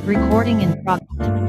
Recording in progress.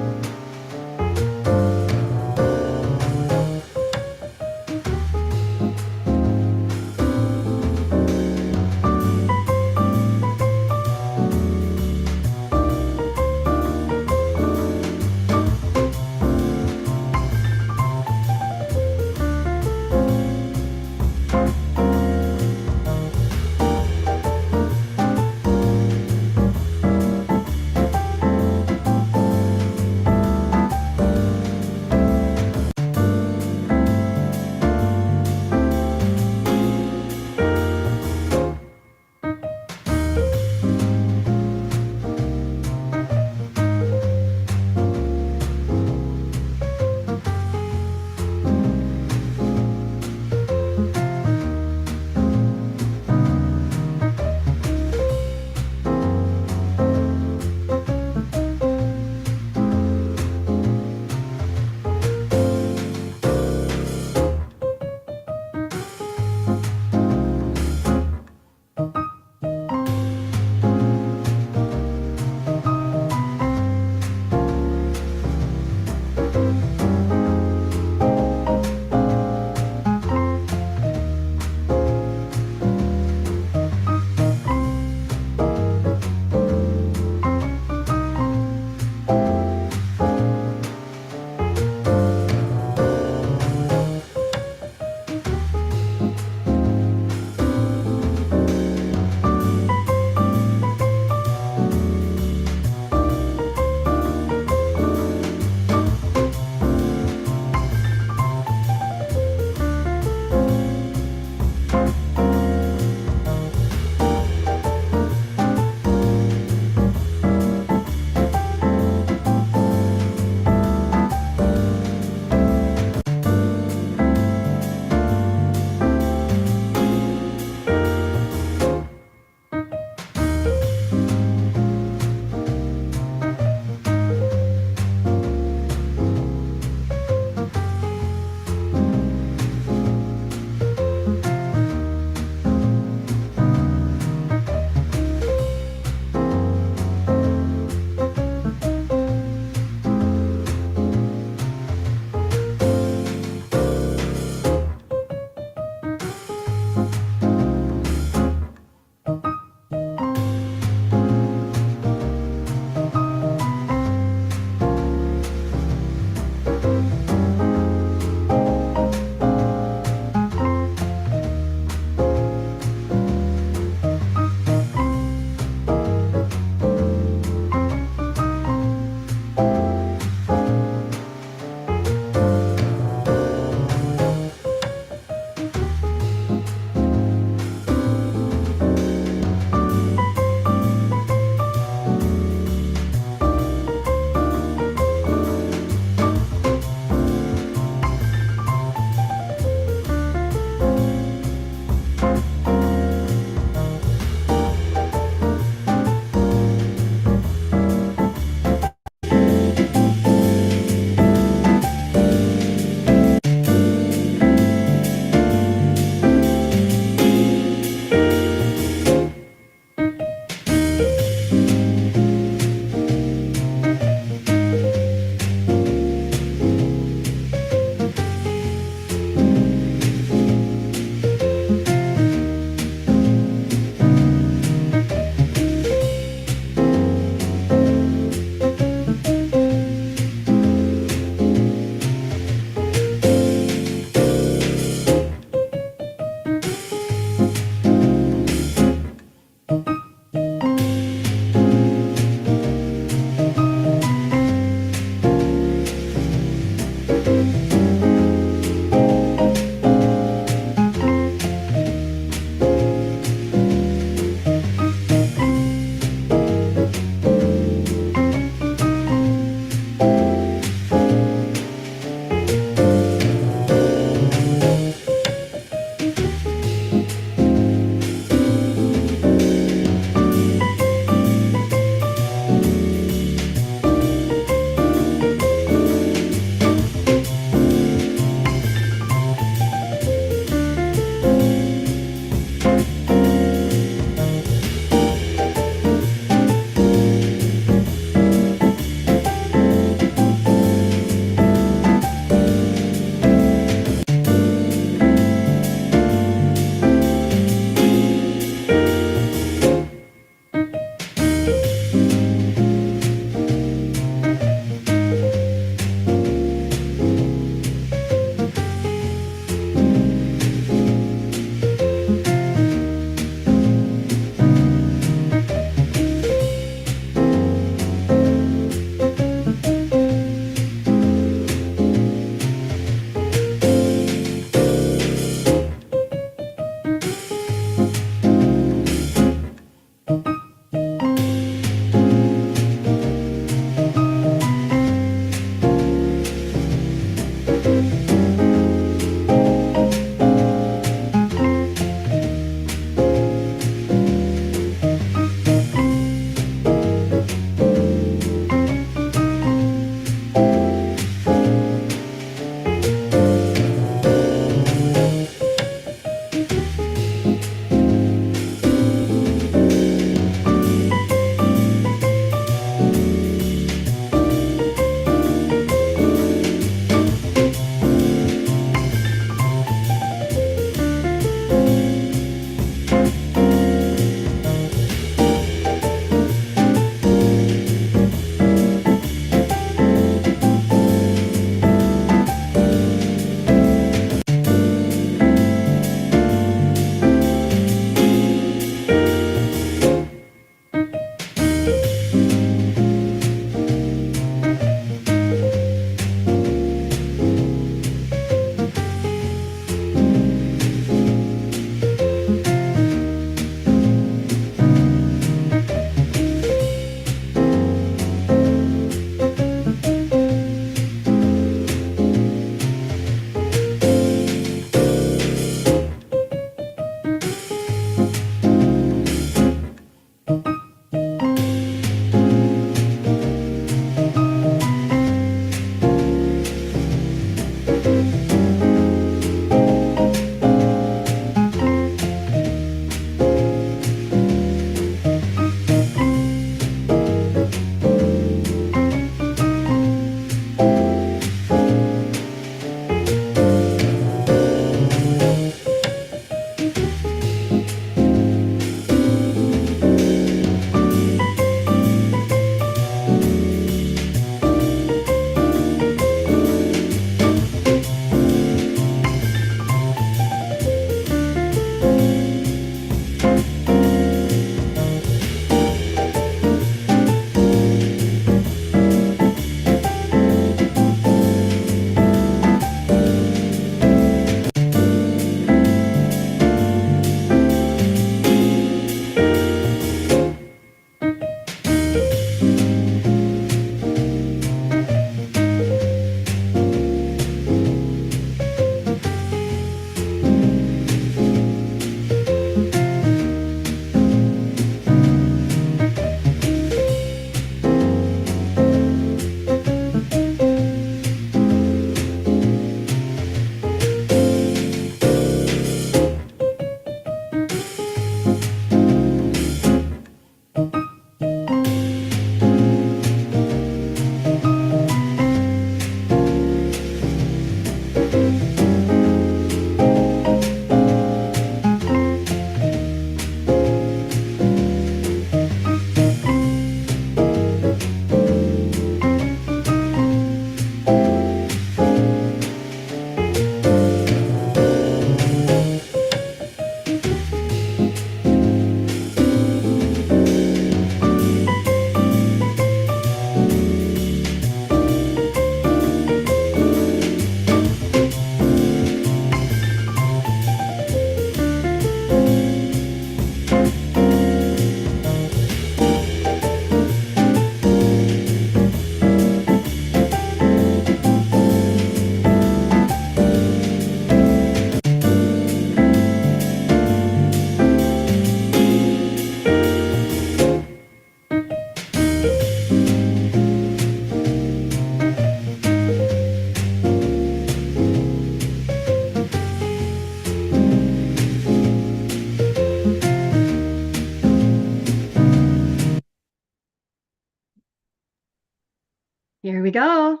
Here we go.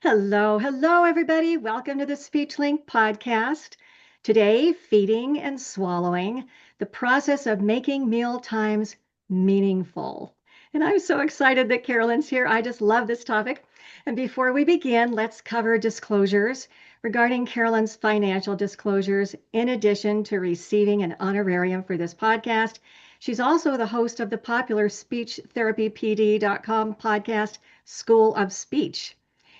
Hello, everybody. Welcome to the SpeechLink podcast. Today, feeding and swallowing, the process of making meal times meaningful. And I'm so excited that Carolyn's here. I just love this topic. And before we begin, let's cover disclosures regarding Carolyn's financial disclosures. In addition to receiving an honorarium for this podcast, she's also the host of the popular SpeechTherapyPD.com podcast, School of Speech.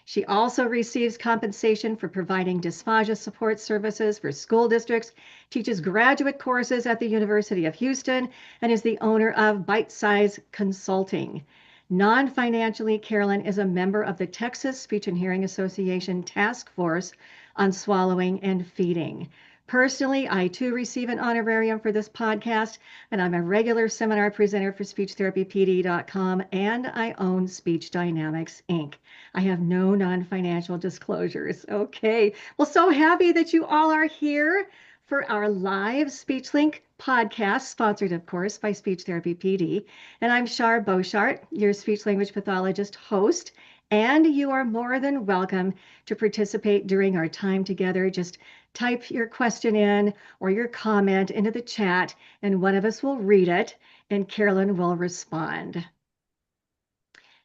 She also receives compensation for providing dysphagia support services for school districts, teaches graduate courses at the University of Houston, and is the owner of Bite Size Consulting. Non-financially, Carolyn is a member of the Texas Speech and Hearing Association Task Force on Swallowing and Feeding. Personally, I too receive an honorarium for this podcast, and I'm a regular seminar presenter for SpeechTherapyPD.com, and I own Speech Dynamics, Inc. I have no non-financial disclosures. Okay, well, so happy that you all are here for our live SpeechLink podcast, sponsored, of course, by Speech Therapy PD. And I'm Char Boshart, your speech language pathologist host. And you are more than welcome to participate during our time together. Just type your question in or your comment into the chat, and one of us will read it, and Carolyn will respond.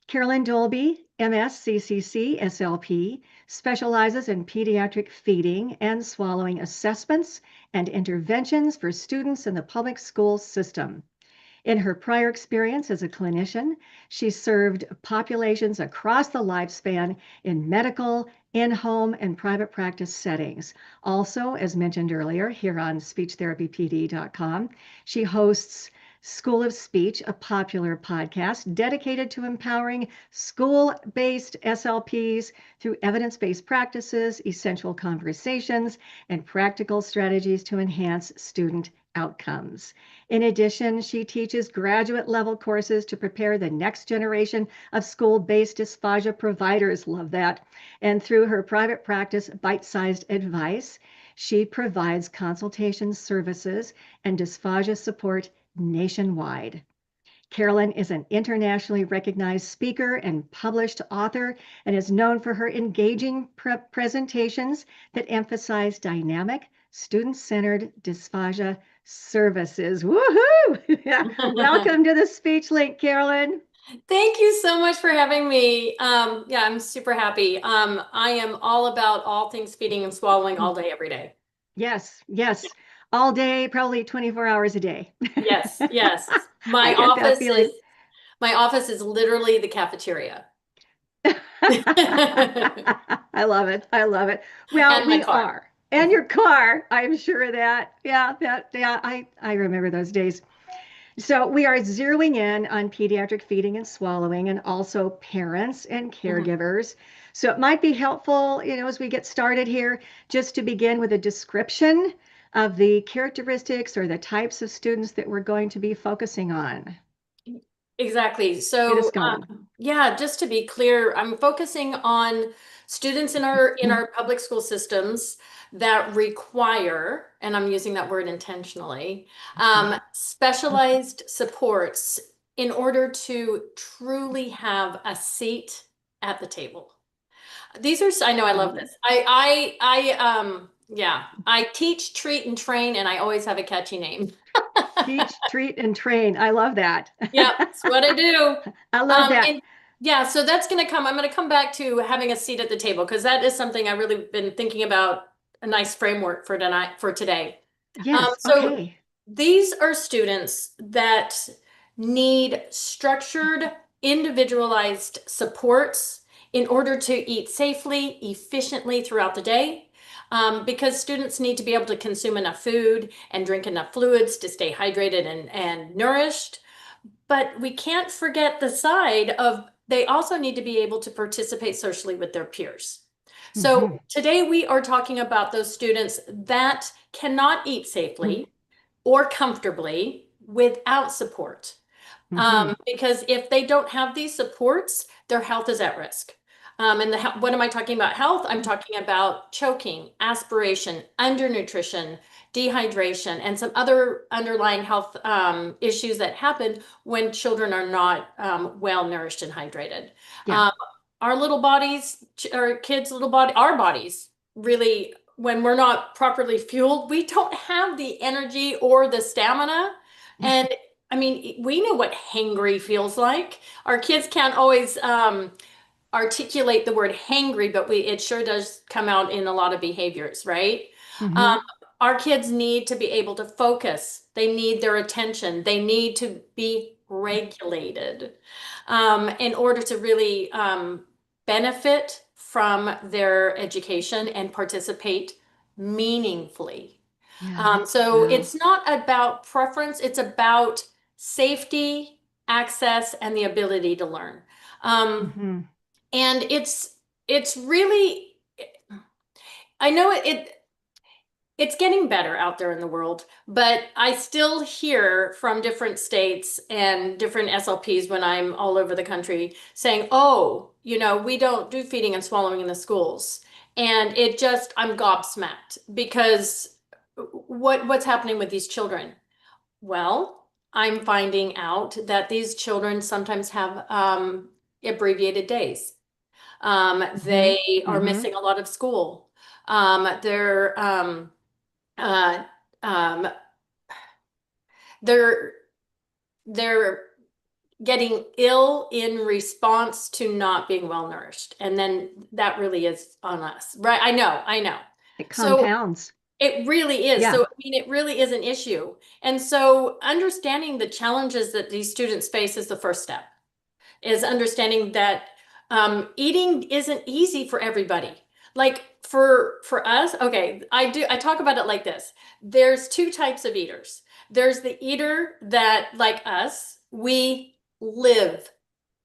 Carolyn Dolby MS, CCC-SLP, specializes in pediatric feeding and swallowing assessments and interventions for students in the public school system. In her prior experience as a clinician, she served populations across the lifespan in medical, in-home, and private practice settings. Also, as mentioned earlier, here on SpeechTherapyPD.com, she hosts School of Speech, a popular podcast dedicated to empowering school-based SLPs through evidence-based practices, essential conversations, and practical strategies to enhance student outcomes. In addition, she teaches graduate level courses to prepare the next generation of school-based dysphagia providers. Love that. And through her private practice, Bite-Sized Advice, she provides consultation services and dysphagia support nationwide. Carolyn is an internationally recognized speaker and published author, and is known for her engaging presentations that emphasize dynamic, student-centered dysphagia services. Woohoo! Welcome to the SpeechLink, Carolyn. Thank you so much for having me. Yeah, I'm super happy. I am all about all things feeding and swallowing all day, every day. Yes, all day, probably 24 hours a day. Yes. I get that feeling. My office is literally the cafeteria. I love it. Well, we are. And your car, I'm sure of that. Yeah, I remember those days. So we are zeroing in on pediatric feeding and swallowing, and also parents and caregivers. So it might be helpful, as we get started here, just to begin with a description of the characteristics or the types of students that we're going to be focusing on. Exactly. So, yeah, just to be clear, I'm focusing on students in our public school systems that require, and I'm using that word intentionally, specialized supports in order to truly have a seat at the table. These are, I know, I love this. I teach, treat, and train, and I always have a catchy name. Teach, treat, and train. I love that. Yeah, that's what I do. I love that. Yeah, so that's going to come. I'm going to come back to having a seat at the table, because that is something I've really been thinking about, a nice framework for today. Yes, so these are students that need structured, individualized supports in order to eat safely, efficiently throughout the day. Because students need to be able to consume enough food and drink enough fluids to stay hydrated and nourished. But we can't forget the side of they also need to be able to participate socially with their peers. So today we are talking about those students that cannot eat safely or comfortably without support. Because if they don't have these supports, their health is at risk. And what am I talking about? Health, I'm talking about choking, aspiration, undernutrition, dehydration, and some other underlying health issues that happen when children are not well nourished and hydrated. our little bodies, our kids' little body, our bodies really, when we're not properly fueled, we don't have the energy or the stamina. And I mean, we know what hangry feels like. Our kids can't always articulate the word hangry, but it sure does come out in a lot of behaviors, right? Mm-hmm. Um, our kids need to be able to focus. They need their attention. They need to be regulated in order to really benefit from their education and participate meaningfully. Yeah. So Yeah. it's not about preference, it's about safety, access, and the ability to learn. Um, Mm-hmm. and it's really, I know it's getting better out there in the world, but I still hear from different states and different SLPs when I'm all over the country saying, "Oh, we don't do feeding and swallowing in the schools." And I'm gobsmacked because what's happening with these children? Well, I'm finding out that these children sometimes have abbreviated days. Mm-hmm. They are Mm-hmm. missing a lot of school. They're uh, um, they're they're getting ill in response to not being well nourished, and then that really is on us, right? I know. It So compounds. it really is. Yeah. So I mean, it really is an issue, and so understanding the challenges that these students face is the first step. Is understanding that eating isn't easy for everybody. Like for us, okay, I talk about it like this. There's two types of eaters. There's the eater that, like us, we live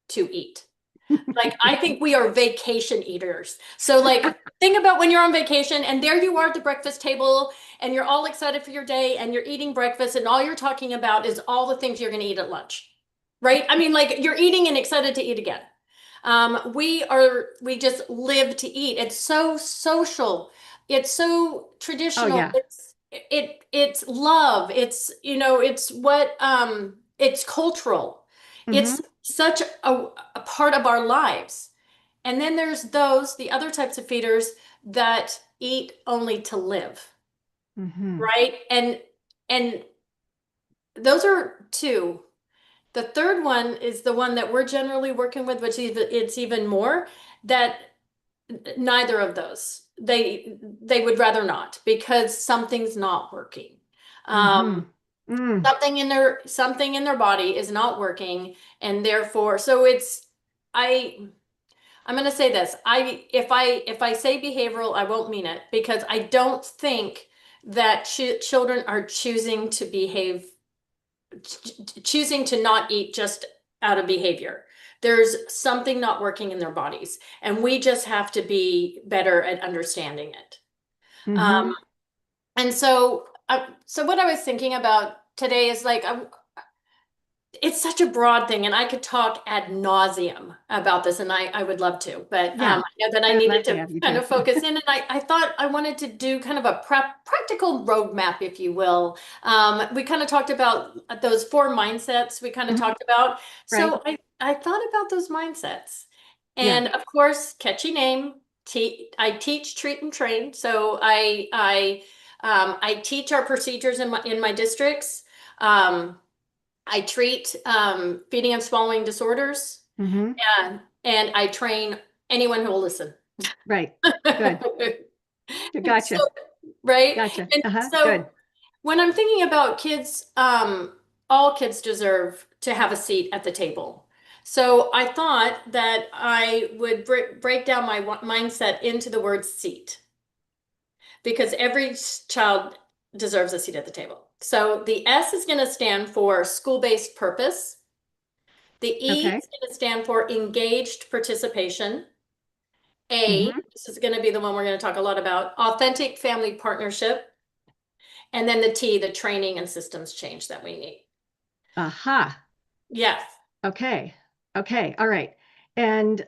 to eat. Like I think we are vacation eaters. So like think about when you're on vacation and there you are at the breakfast table and you're all excited for your day and you're eating breakfast and all you're talking about is all the things you're going to eat at lunch. Right? I mean, like you're eating and excited to eat again. We just live to eat. It's so social. It's so Oh, traditional. yeah. It's love. It's cultural. Mm-hmm. It's such a part of our lives. And then there's the other types of feeders that eat only to live, Mm-hmm. right? And those are two. The third one is the one that we're generally working with, which it's even more that neither of those. They would rather not because something's not working. Mm-hmm. Um, Mm. something in their body is not working, and therefore, so I I'm going to say this. If I say behavioral, I won't mean it because I don't think that children are choosing to not eat just out of behavior. There's something not working in their bodies, and we just have to be better at understanding it. Mm-hmm. Um, and so what I was thinking about today is like it's such a broad thing, and I could talk ad nauseum about this, and I would love to, but Yeah. I know that I I would needed love to to have you kind too. of focus in, and I thought I wanted to do kind of a practical roadmap, if you will. We kind of talked about those four mindsets we kind of Mhm. talked about. Right. So I thought about those mindsets, Yeah. and of course, catchy name. I teach, treat, and train. So I teach our procedures in my districts. Um, I treat feeding and swallowing disorders, Mm-hmm. and I train anyone who will listen. Right. Good. So, Gotcha. right? Gotcha. And Uh-huh. so Good. when I'm thinking about kids, all kids deserve to have a seat at the table. So I thought that I would break down my mindset into the word seat because every child deserves a seat at the table. So the S is going to stand for school-based purpose. The E Okay. is going to stand for engaged participation. A, Mm-hmm. this is going to be the one we're going to talk a lot about, authentic family partnership. And then the T, the training and systems change that we need. Aha. Yes. Okay. Okay. All right. And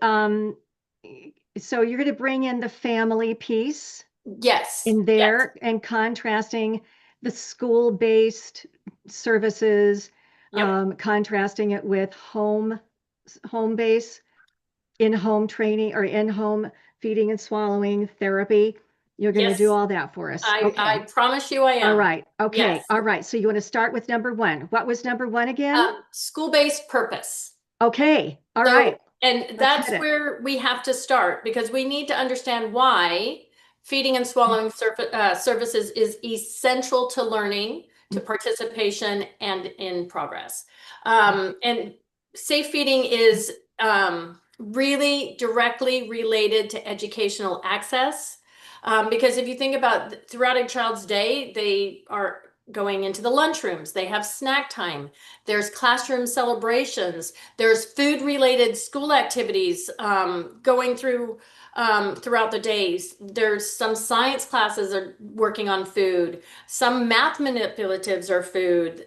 so you're going to bring in the family piece Yes. in Yes. there and contrasting the school-based services, Yep. contrasting it with home base. in-home training or in-home feeding and swallowing therapy. You're going to do Yes, all that for us. I Okay. promise you I All am. right. Okay. Yes. All right. So you want to start with number one. What was number one again? School-based purpose. Okay. All So, right. and Let's that's hit it. where we have to start because we need to understand why feeding and swallowing services is essential to learning, to participation, and in progress. And safe feeding is really directly related to educational access. Because if you think about throughout a child's day, they are going into the lunchrooms, they have snack time, there's classroom celebrations, there's food related school activities going through throughout the days. There's some science classes are working on food. Some math manipulatives are food.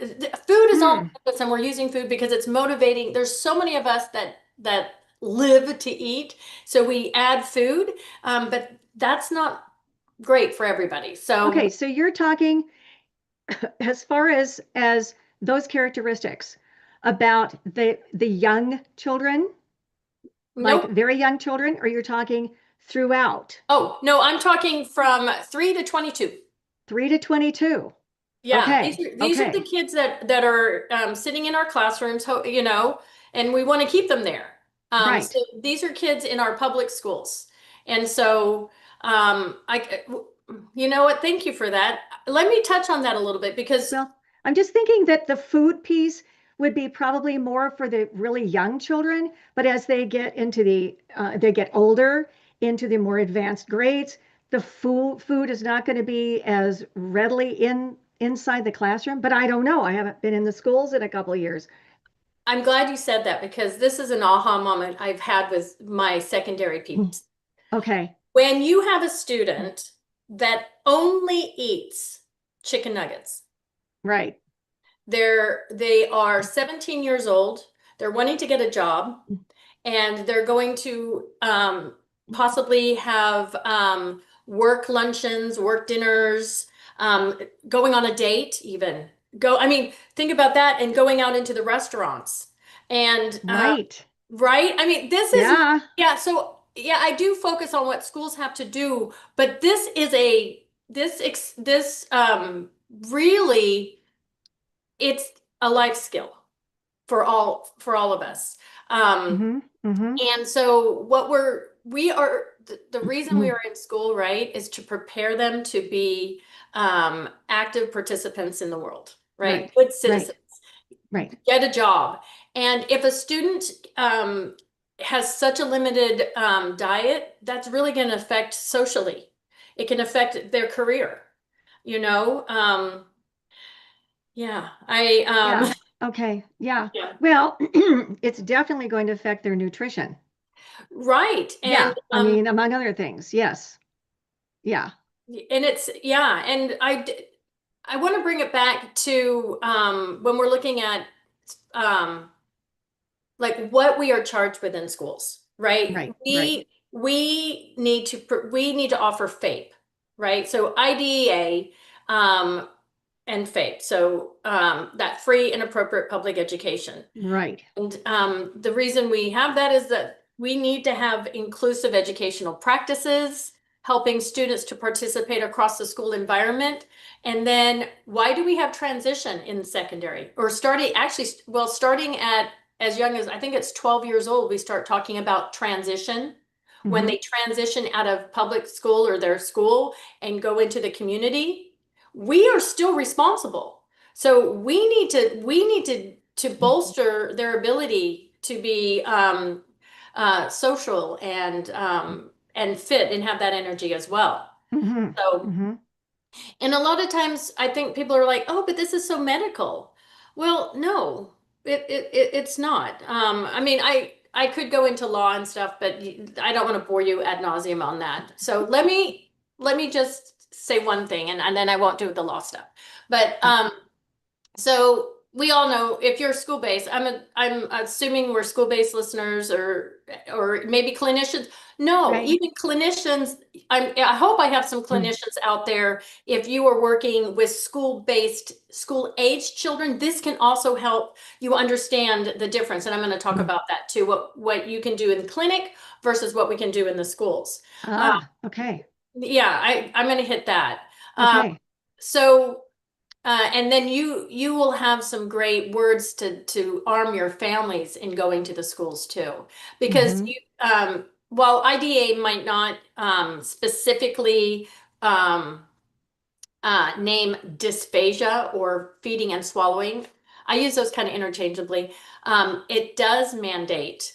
Food is all purpose, and we're using food because it's motivating. There's so many of us that live to eat, so we add food, but that's not great for everybody. So Okay. So you're talking as far as those characteristics about the young children, like nope. very young children, or you're talking throughout Oh, no, I'm talking from 3 to 22. 3 to 22? Yeah, Okay. these are the Okay. kids that are sitting in our classrooms, you know, and we want to keep them there. Right. So these are kids in our public schools. And so you know what? Thank you for that. Let me touch on that a little bit because Well, I'm just thinking that the food piece would be probably more for the really young children, but as they get into they get older, into the more advanced grades, the food is not going to be as readily inside the classroom. But I don't know. I haven't been in the schools in a couple of years. I'm glad you said that because this is an aha moment I've had with my secondary peeps. Okay. When you have a student that only eats chicken nuggets, Right. they are 17 years old, they're wanting to get a job, and they're going to possibly have work luncheons, work dinners, going on a date even. I mean, think about that and going out into the restaurants. And Right. right? I mean, this is, Yeah. yeah, so yeah, I do focus on what schools have to do, but this really it's a life skill for all of us. Um, Mm-hmm. Mm-hmm. and so we are the reason we are in school, right, is to prepare them to be active participants in the world, right? Right. Good Right. citizens, Right. get a job. And if a student has such a limited diet, that's really going to affect socially. It can affect their career, you know? Yeah, Yeah. Okay. Yeah. yeah, Well, it's definitely going to affect their nutrition. right. Yeah. I mean, among other things. Yes. Yeah. And it's, yeah. And I want to bring it back to when we're looking at um, like what we are charged with in schools, right? Right. Right. We need to offer FAPE, right? So IDEA and FAPE. So that free and appropriate public education. Right. And the reason we have that is that we need to have inclusive educational practices, helping students to participate across the school environment. And then why do we have transition in secondary or starting at as young as I think it's 12 years old, we start talking about transition when Mm-hmm. they transition out of public school or their school and go into the community. We are still responsible. So we need to bolster their ability to be social and fit and have that energy as well. Mm-hmm. So, Mm-hmm. and a lot of times I think people are like, oh, but this is so medical. Well, no, it's not. I mean, I could go into law and stuff, but I don't want to bore you ad nauseum on that. So let me just say one thing and then I won't do the law stuff. But so we all know if you're school-based, I'm assuming we're school-based listeners or maybe clinicians. No, Right. even clinicians, I hope I have some clinicians out there. If you are working with school-based, school-aged children, this can also help you understand the difference. And I'm going to talk about that too, what you can do in the clinic versus what we can do in the schools. Okay. Yeah, I'm going to hit that. Okay. So and then you will have some great words to arm your families in going to the schools too, because Mm-hmm. you while IDA might not specifically um, name dysphagia or feeding and swallowing, I use those kind of interchangeably. It does mandate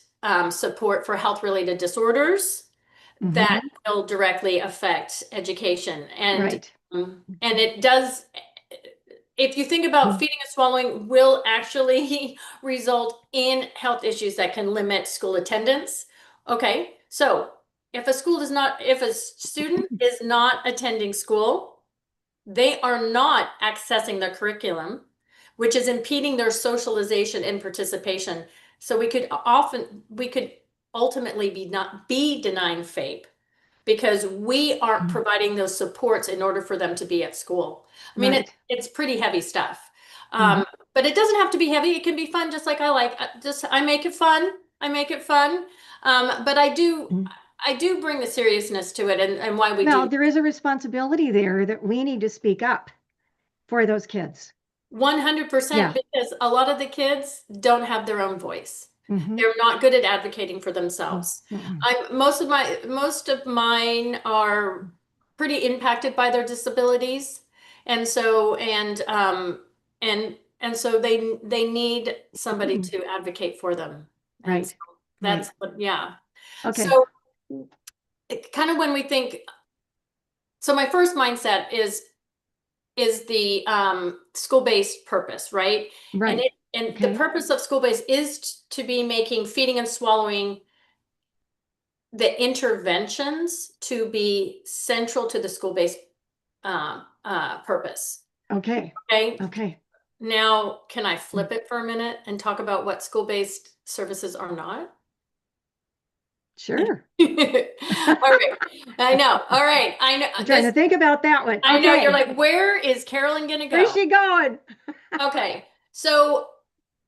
support for health-related disorders that Mm-hmm. will directly affect education, Right. and it does. If you think about feeding and swallowing will actually result in health issues that can limit school attendance. Okay, so if a student is not attending school, they are not accessing the curriculum, which is impeding their socialization and participation. So we could ultimately not be denying FAPE because we aren't providing those supports in order for them to be at school. I mean, Right. it's pretty heavy stuff. Mm-hmm. But it doesn't have to be heavy. It can be fun, just like I like. I make it fun. I make it fun. But I do bring the seriousness to it and why we Well, do there is a responsibility there that we need to speak up for those kids. 100% Yeah. because a lot of the kids don't have their own voice. Mm-hmm. They're not good at advocating for themselves. Mm-hmm. Most of mine are pretty impacted by their disabilities. And so and so they need somebody to advocate for them. And so Right. Right. that's what yeah. Okay. So kind of when we think so my first mindset is the school-based purpose, right? Right. And the Okay. purpose of school-based is to be making feeding and swallowing the interventions to be central to the school-based purpose. Okay. Okay. Okay. Now, can I flip it for a minute and talk about what school-based services are not? Sure. All right. I know. All right. I know I'm trying this. to think about that one. I know you're Okay. like, where is Carolyn gonna Where's go? she going? Okay. So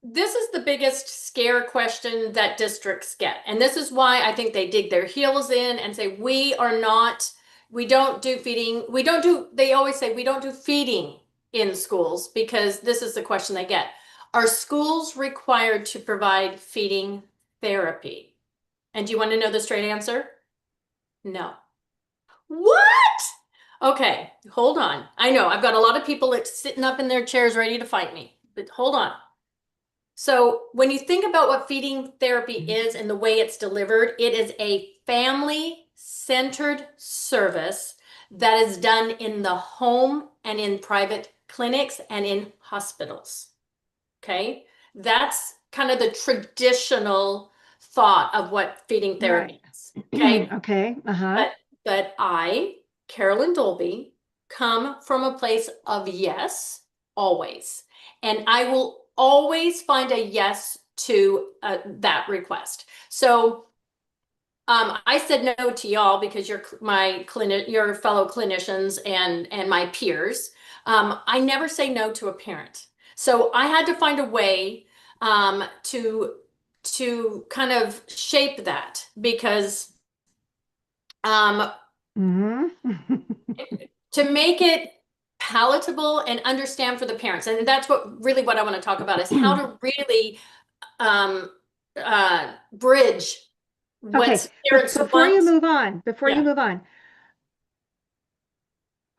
this is the biggest scare question that districts get. And this is why I think they dig their heels in and say, we don't do feeding. They always say, we don't do feeding in schools because this is the question they get. Are schools required to provide feeding therapy? And do you want to know the straight answer? No. What? Okay, hold on. I know I've got a lot of people sitting up in their chairs ready to fight me, but hold on. So when you think about what feeding therapy is and the way it's delivered, it is a family-centered service that is done in the home and in private clinics and in hospitals. Okay, that's kind of the traditional thought of what feeding Right. therapy is. Okay, Okay. Uh-huh. but I, Carolyn Dolby, come from a place of yes, always. And I will always find a yes to that request. So I said no to y'all because you're your fellow clinicians and my peers. I never say no to a parent. So I had to find a way to kind of shape that because um, Mm-hmm. to make it palatable and understand for the parents. And that's what I want to talk about is how to really um, bridge what Okay. parents Before you want. move on,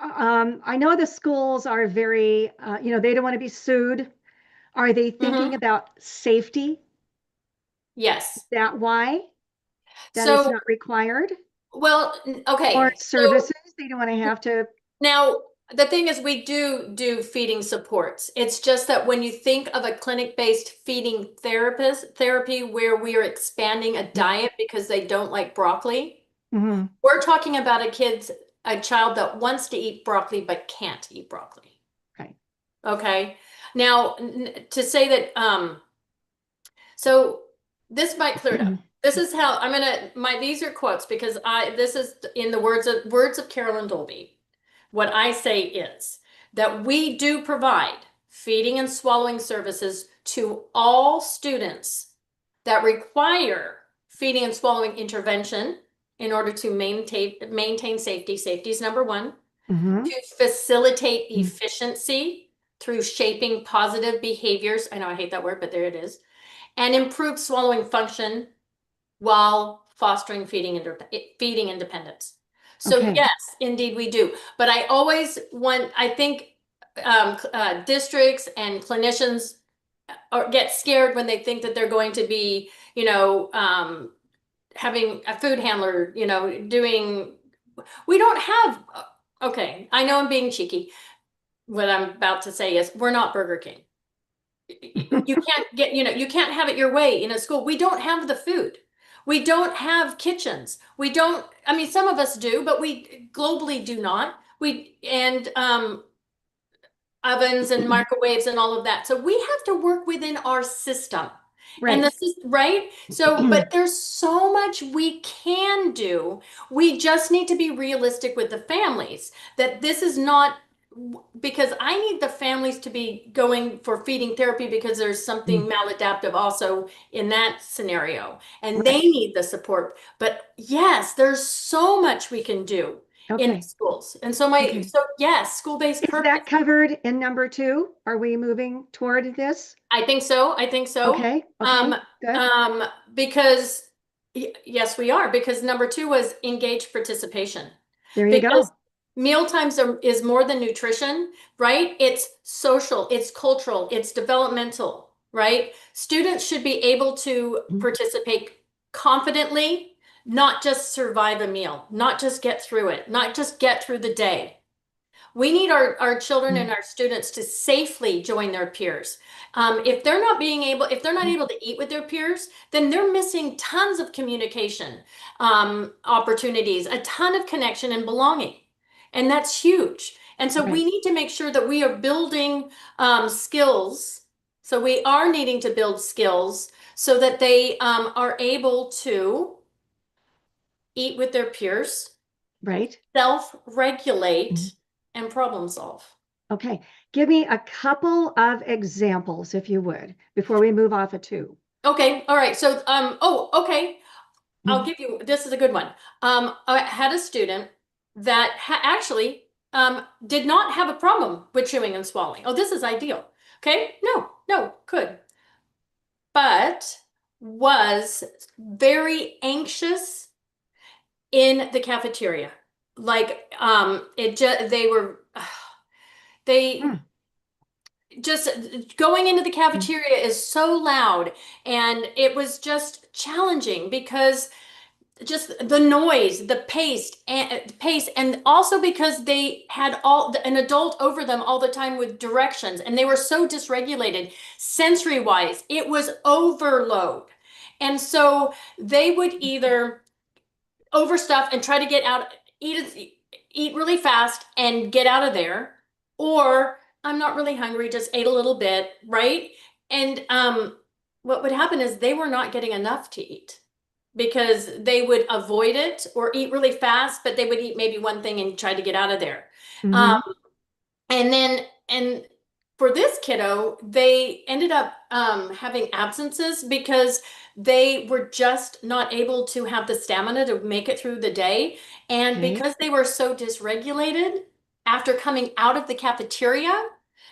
Yeah. I know the schools are very, they don't want to be sued. Are they thinking Hmm. about safety? Is Yes. that why that is So, not required? Or okay. So services? They don't want to have to. now the thing is we do feeding supports. It's just that when you think of a clinic-based feeding therapy where we are expanding a diet because they don't like broccoli, Mhm. we're talking about a child that wants to eat broccoli but can't eat broccoli. Okay. Okay. Now, to say that, so this might clear it up. This is how I'm gonna these are quotes because this is in the words of Carolyn Dolby. What I say is that we do provide feeding and swallowing services to all students that require feeding and swallowing intervention in order to maintain safety. Safety is number one. To facilitate efficiency through shaping positive behaviors. I know I hate that word, but there it is. And improve swallowing function while fostering feeding independence. So Okay. yes, indeed we do. But I think districts and clinicians get scared when they think that they're going to be, having a food handler, we don't have, okay, I know I'm being cheeky. What I'm about to say is we're not Burger King. You can't have it your way in a school. We don't have the food. We don't have kitchens. Some of us do, but we globally do not. And ovens and microwaves and all of that. So we have to work within our system. Right. And right? So, but there's so much we can do. We just need to be realistic with the families that this is not because I need the families to be going for feeding therapy because there's something maladaptive also in that scenario. And they need the support. But yes, there's so much we can do in schools. And so yes, school-based Is that covered in number 2? Are we moving toward this? I think so. Okay. Good. Because yes, we are, because number 2 was engaged participation. There you go. Meal times is more than nutrition, right? It's social, it's cultural, it's developmental, right? Students should be able to participate confidently, not just survive a meal, not just get through it, not just get through the day. We need our children and our students to safely join their peers. If they're not able to eat with their peers, then they're missing tons of communication opportunities, a ton of connection and belonging. And that's huge. And so we need to make sure that we are building skills. So we are needing to build skills so that they are able to eat with their peers, self-regulate, and problem solve. Okay. Give me a couple of examples, if you would, before we move off of 2. Okay. All right. So, okay. I'll give you, this is a good one. I had a student that actually did not have a problem with chewing and swallowing. Oh, this is ideal. Okay. No, good. But was very anxious in the cafeteria. Like, just going into the cafeteria is so loud, and it was just challenging because just the noise, the pace, and also because they had an adult over them all the time with directions, and they were so dysregulated sensory wise. It was overload, and so they would either overstuff and try to get out, eat really fast and get out of there, or I'm not really hungry, just ate a little bit, right? And what would happen is they were not getting enough to eat because they would avoid it or eat really fast, but they would eat maybe one thing and try to get out of there. And for this kiddo, they ended up having absences because they were just not able to have the stamina to make it through the day. And because they were so dysregulated, after coming out of the cafeteria,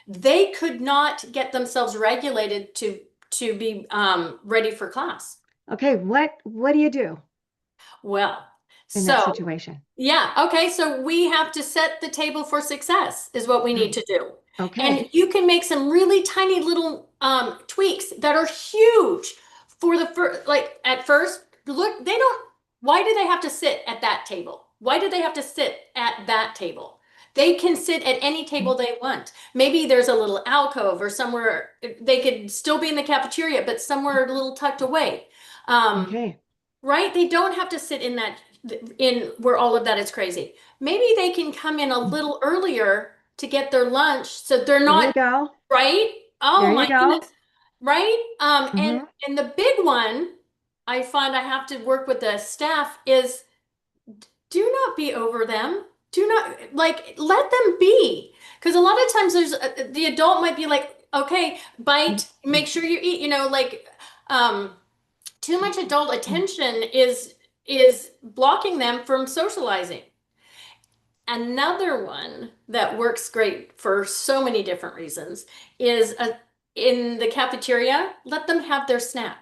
they could not get themselves regulated to be ready for class. Okay, what do you do? Well, in that situation? Yeah, okay, so we have to set the table for success is what we need to do. Okay. And you can make some really tiny little tweaks that are huge for the first, like at first, look, why do they have to sit at that table? Why do they have to sit at that table? They can sit at any table they want. Maybe there's a little alcove or somewhere they could still be in the cafeteria, but somewhere a little tucked away. Right? They don't have to sit in where all of that is crazy. Maybe they can come in a little earlier to get their lunch so they're not, right? Oh There you my go. goodness. Right? Hmm. And the big one I find I have to work with the staff is do not be over them. Do not like let them be. Because a lot of times there's the adult might be like, okay, bite, make sure you eat, like um too much adult attention is blocking them from socializing. Another one that works great for so many different reasons is in the cafeteria, let them have their snack,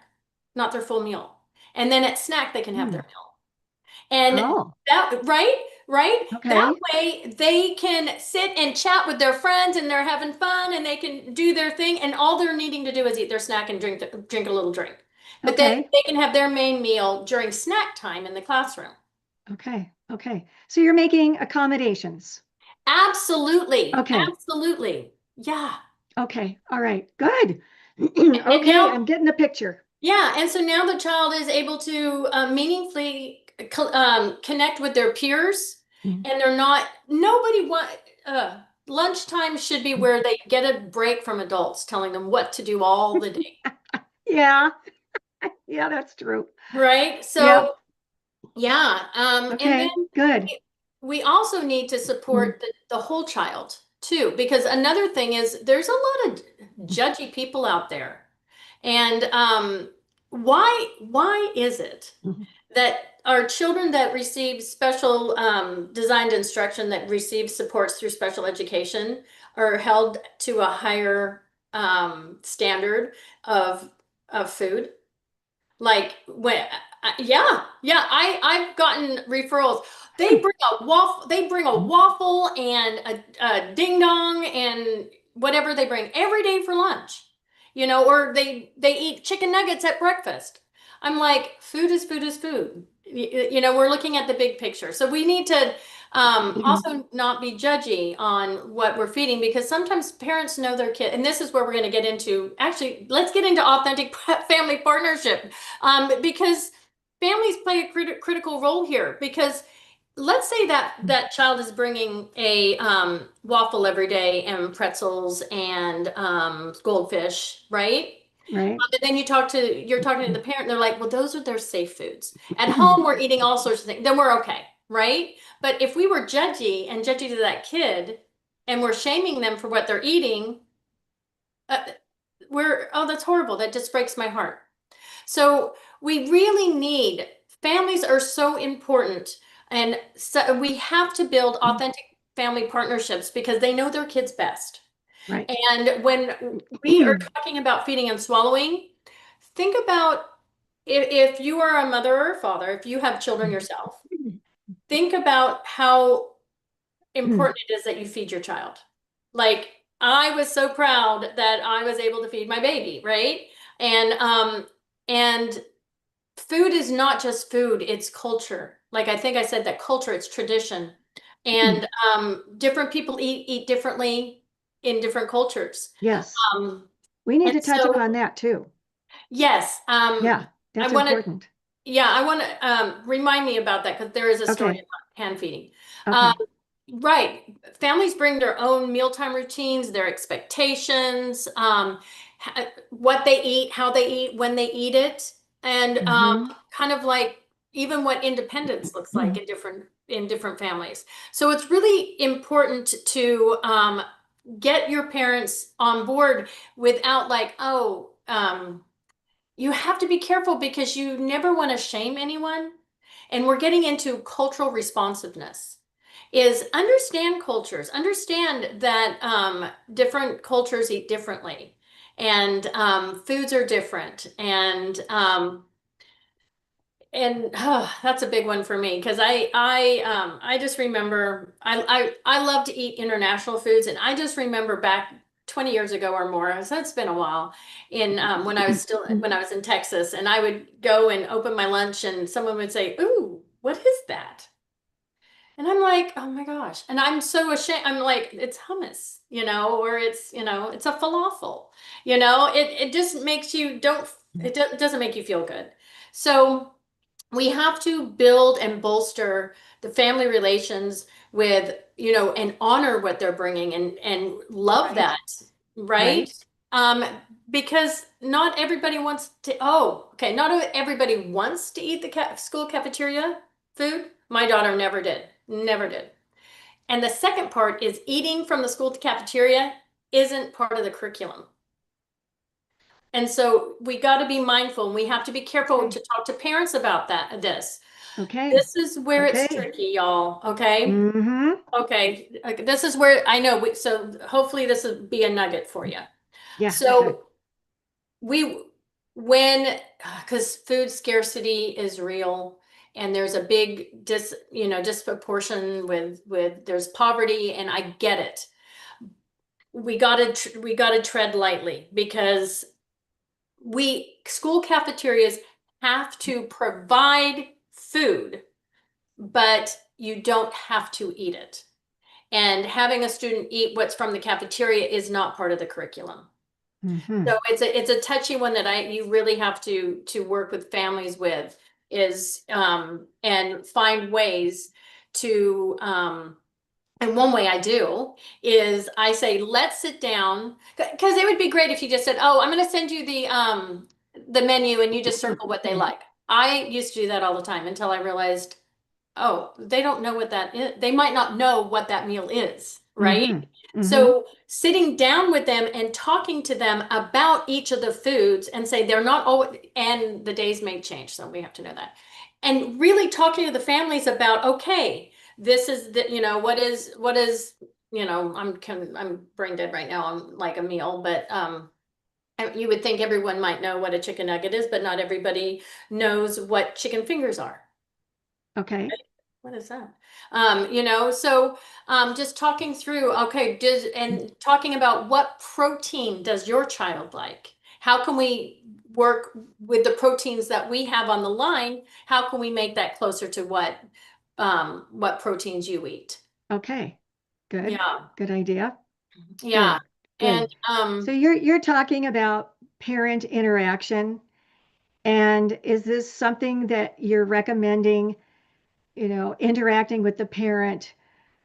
not their full meal. And then at snack, they can have their meal. And Oh, that, right, right? That okay. way they can sit and chat with their friends and they're having fun and they can do their thing. And all they're needing to do is eat their snack and drink a little drink. But then Okay. they can have their main meal during snack time in the classroom. Okay. Okay. So you're making accommodations. Absolutely. Okay. Absolutely. Yeah. Okay. All right. Good. And Okay. now, I'm getting a picture. yeah. And so now the child is able to meaningfully connect with their peers Mm. and they're not, nobody want, lunchtime should be where they get a break from adults telling them what to do all the day. Yeah. Yeah, that's true. Right. Yep. So, yeah. And then Okay. Good. we also need to Mm. support the whole child too, because another thing is there's a lot of judgy people out there. And why is it Mhm. that our children that receive special designed instruction that receive supports through special education are held to a higher standard of food? Like when, yeah, I've gotten referrals. Hmm. They bring a waffle and a ding dong and whatever they bring every day for lunch, or they eat chicken nuggets at breakfast. I'm like, food is food is food. We're looking at the big picture. So we need to also not be judgy on what we're feeding because sometimes parents know their kid, and this is where we're going to get into, actually, let's get into authentic family partnership because families play a critical role here because let's say that child is bringing a waffle every day and pretzels and goldfish, right? Right. And then you're talking to the parent, they're like, well, those are their safe foods. At home, we're eating all sorts of things. Then we're okay, right? But if we were judgy to that kid and we're shaming them for what they're eating, uh, oh, that's horrible. That just breaks my heart. So we really need, families are so important. And so we have to build authentic family partnerships because they know their kids best. Right. And when we are talking about feeding and swallowing, think about if you are a mother or a father, if you have children yourself, think about how important it is that you feed your child. Like I was so proud that I was able to feed my baby, right? And food is not just food, it's culture. Like I think I said that culture, it's tradition. And different people eat differently in different cultures. Yes. Um, We need and to touch so upon that too. yes, Yeah, I that's want to, important. yeah, I want to remind me about that because there is a story Okay. about hand feeding. Um, Okay. right. Families bring their own mealtime routines, their expectations, what they eat, how they eat, when they eat it, and Hmm. kind of like even what independence looks like in different families. So it's really important to get your parents on board without like, oh, you have to be careful because you never want to shame anyone. And we're getting into cultural responsiveness. Is understand cultures, understand that different cultures eat differently, and foods are different, and that's a big one for me because I just remember I love to eat international foods and I just remember back 20 years ago or more, so it's been a while, in when I was in Texas and I would go and open my lunch and someone would say, "Ooh, what is that?" And I'm like, "Oh my gosh." And I'm so ashamed. I'm like, "It's hummus, or it's a falafel." It just makes you don't it doesn't make you feel good. So we have to build and bolster the family relations with, and honor what they're bringing and love Right. that, right? Right. Um, because not everybody wants to, oh, okay, not everybody wants to eat the school cafeteria food. My daughter never did, never did. And the second part is eating from the school cafeteria isn't part of the curriculum. And so we got to be mindful and we have to be careful to talk to parents about this. Okay. This is where it's Okay. tricky, y'all. Okay. Mm-hmm. Okay. This is where I know. So hopefully this will be a nugget for you. Yeah, good. So we, when, because food scarcity is real and there's a big disproportion with there's poverty and I get it. We gotta tread lightly because school cafeterias have to provide food, but you don't have to eat it. And having a student eat what's from the cafeteria is not part of the curriculum. Mm-hmm. So it's a touchy one that you really have to work with families with is and find ways to and one way I do is I say, let's sit down because it would be great if you just said, oh, I'm going to send you the menu and you just circle what they like. I used to do that all the time until I realized, oh, they don't know what that is. They might not know what that meal is, right? Mm-hmm. Mm-hmm. So sitting down with them and talking to them about each of the foods and say they're not always, and the days may change, so we have to know that. And really talking to the families about, okay, this is what is, I'm brain dead right now on like a meal, but you would think everyone might know what a chicken nugget is, but not everybody knows what chicken fingers are. Okay. What is that? So just talking through, okay, and talking about what protein does your child like? How can we work with the proteins that we have on the line? How can we make that closer to what proteins you eat? Okay. Good. Yeah, Good idea. yeah. Good. And Good. So you're talking about parent interaction, and is this something that you're recommending, interacting with the parent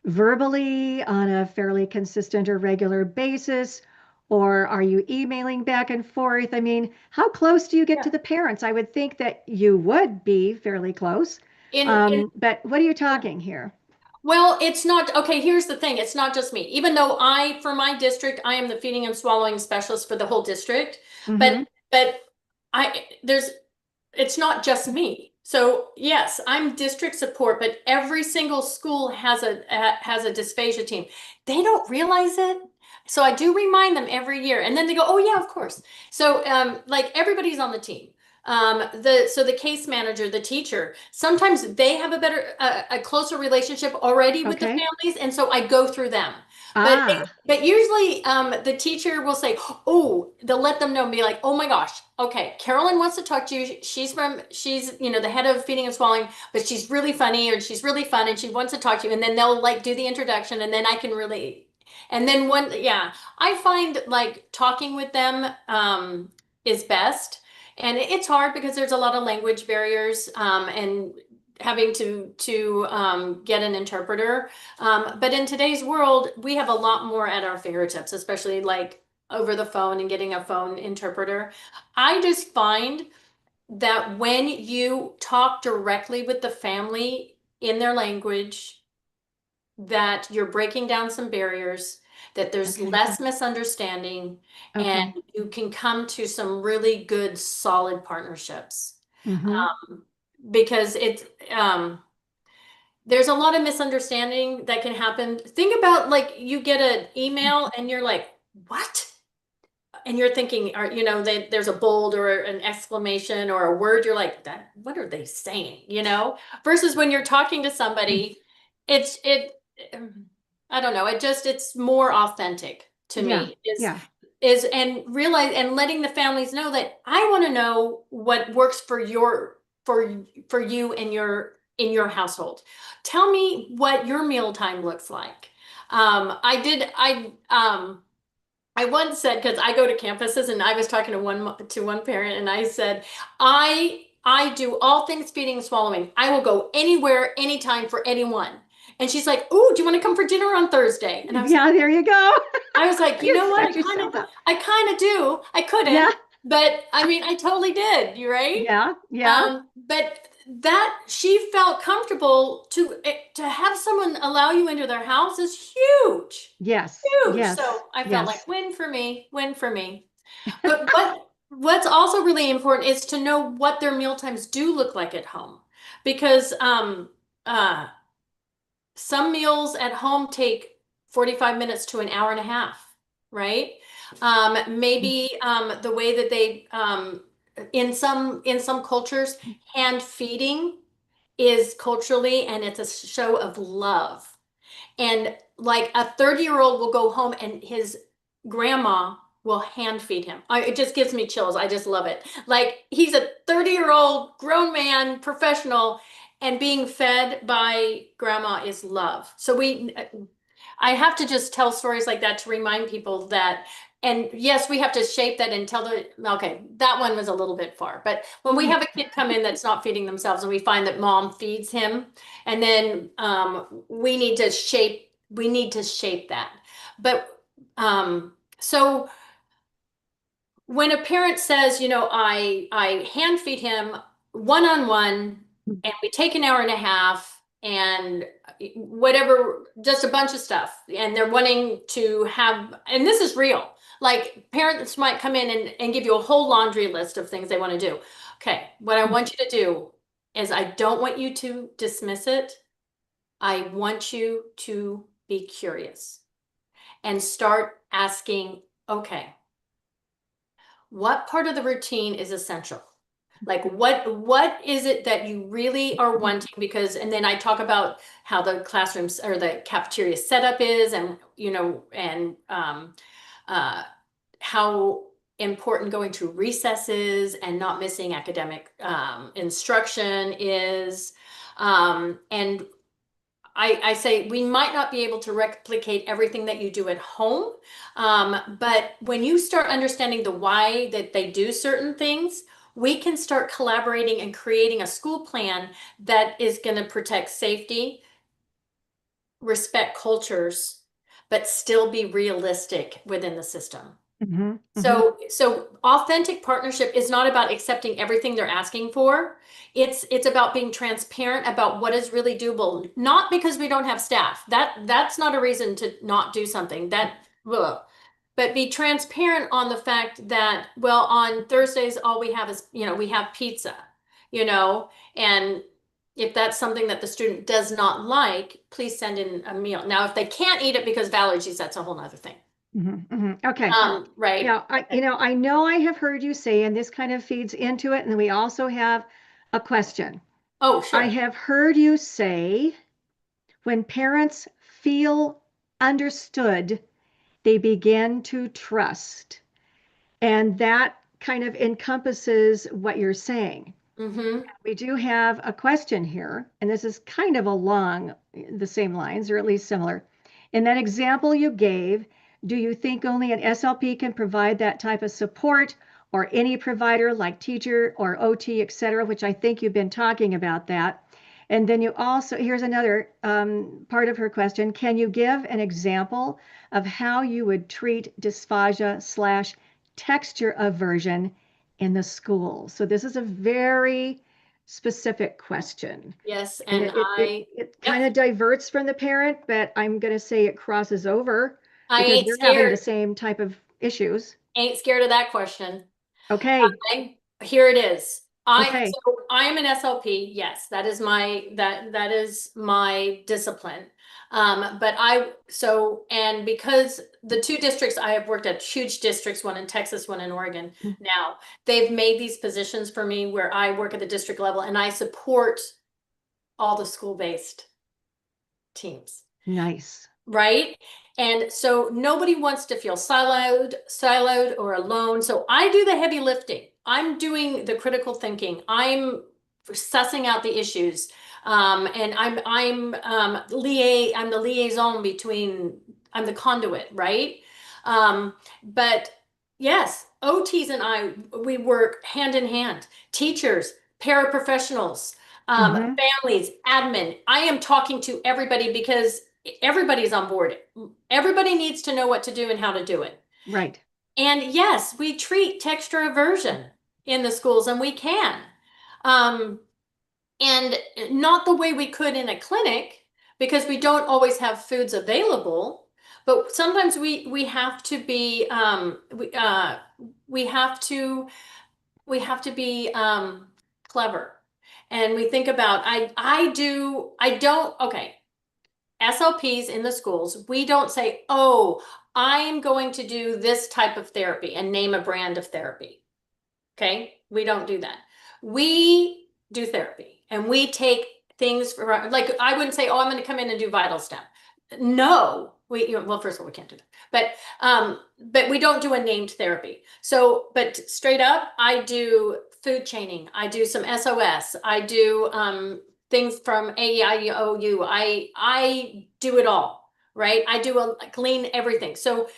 verbally on a fairly consistent or regular basis? Or are you emailing back and forth? I mean, how close do you get to yeah. the parents? I would think that you would be fairly close. in But what are you talking here? Well, it's not, okay, here's the thing. It's not just me. Even though for my district, I am the feeding and swallowing specialist for the whole district, but Mm-hmm. but it's not just me. So yes, I'm district support, but every single school has a dysphagia team. They don't realize it. So I do remind them every year, and then they go, "Oh yeah, of course." So like everybody's on the team. The case manager, the teacher, sometimes they have a closer relationship already with the Okay. families, and so I go through them. But Ah, but usually the teacher will say, oh, they'll let them know and be like, oh my gosh, okay, Carolyn wants to talk to you. She's the head of feeding and swallowing, but she's really funny or she's really fun and she wants to talk to you. And then they'll like do the introduction and then I can really, and then yeah, I find like talking with them is best. And it's hard because there's a lot of language barriers and having to get an interpreter. But in today's world, we have a lot more at our fingertips, especially like over the phone and getting a phone interpreter. I just find that when you talk directly with the family in their language, that you're breaking down some barriers, that there's okay. less misunderstanding, and Okay. you can come to some really good, solid partnerships. Mm-hmm. Because there's a lot of misunderstanding that can happen. Think about like you get an email and you're like, what? And you're thinking, or there's a bold or an exclamation or a word, you're like, that, what are they saying? Versus when you're talking to somebody, it's it I don't know, it's more authentic to Yeah. me Yeah. is and realize and letting the families know that I want to know what works for for you and in your household. Tell me what your mealtime looks like. I once said, because I go to campuses and I was talking to one parent and I said, I do all things feeding and swallowing. I will go anywhere, anytime for anyone. And she's like, "Oh, do you want to come for dinner on Thursday?" And I was like, Yeah, there you go. I was like, you You know what? set yourself up. I kind of do. I Yeah, couldn't, but I mean, I totally did. You right? yeah, yeah. But that she felt comfortable to have someone allow you into their house is huge, Yes, huge. yes, So I felt like yes. win for me, win for me. But what's also really important is to know what their meal times do look like at home, because uh, some meals at home take 45 minutes to an hour and a half, right? Maybe the way that they in some cultures, hand feeding is culturally and it's a show of love. And like a 30-year-old will go home and his grandma will hand feed him. It just gives me chills. I just love it. Like he's a 30-year-old grown man, professional, and being fed by grandma is love. So I have to just tell stories like that to remind people that, and yes, we have to shape that and tell okay, that one was a little bit far. But when we have a kid come in that's not feeding themselves and we find that mom feeds him, and then we need to shape that. But so when a parent says, I hand feed him one-on-one and we take an hour and a half and whatever, just a bunch of stuff, and they're wanting to have, and this is real, like parents might come in and give you a whole laundry list of things they want to do. Okay, what I want you to do is I don't want you to dismiss it. I want you to be curious and start asking, okay, what part of the routine is essential? Like what is it that you really are wanting? Because, and then I talk about how the classrooms or the cafeteria setup is, and uh, how important going to recesses and not missing academic instruction is. And I say we might not be able to replicate everything that you do at home, but when you start understanding the why that they do certain things, we can start collaborating and creating a school plan that is going to protect safety, respect cultures, but still be realistic within the system. Hmm. Hmm. So authentic partnership is not about accepting everything they're asking for. It's about being transparent about what is really doable. Not because we don't have staff. That's not a reason to not do something. Ugh. But be transparent on the fact that, well, on Thursdays all we have is, we have pizza, and if that's something that the student does not like, please send in a meal. Now, if they can't eat it because of allergies, that's a whole nother thing. Hmm. Hmm. Okay. Right. Now, I know I have heard you say, and this kind of feeds into it, and we also have a question. Oh, I sure. have heard you say when parents feel understood, they begin to trust. And that kind of encompasses what you're saying. Mm-hmm. We do have a question here, and this is kind of along the same lines, or at least similar. In that example you gave, do you think only an SLP can provide that type of support, or any provider like teacher or OT, et cetera, which I think you've been talking about that. And then you also, here's another part of her question. Can you give an example of how you would treat dysphagia slash texture aversion in the school? So this is a very specific question. Yes, And and it yep, kind of diverts from the parent, but I'm going to say it crosses over I because ain't they're having the scared. same type of issues. Ain't scared of that question. Okay, Here it is. okay. I am an SLP. Yes, that is my discipline. But and because the two districts I have worked at, huge districts, one in Texas, one in Oregon now, they've made these positions for me where I work at the district level and I support all the school-based teams. Nice. Right? And so nobody wants to feel siloed or alone. So I do the heavy lifting. I'm doing the critical thinking. I'm sussing out the issues. And I'm the liaison between, I'm the conduit, right? But yes, OTs and we work hand in hand. Teachers, paraprofessionals, Hmm. families, admin. I am talking to everybody because everybody's on board. Everybody needs to know what to do and how to do it. Right. And yes, we treat texture aversion in the schools, and we can. And not the way we could in a clinic, because we don't always have foods available. But sometimes we have to be we have to be clever, and we think about I don't okay. SLPs in the schools, we don't say, oh, I'm going to do this type of therapy and name a brand of therapy. Okay, we don't do that. We do therapy, and we take things for, like, I wouldn't say, oh, I'm going to come in and do vital stem. No, well, first of all, we can't do that, but we don't do a named therapy. So, but straight up, I do food chaining. I do some SOS. I do things from AEIOU. I do it all, right? I do a clean everything. So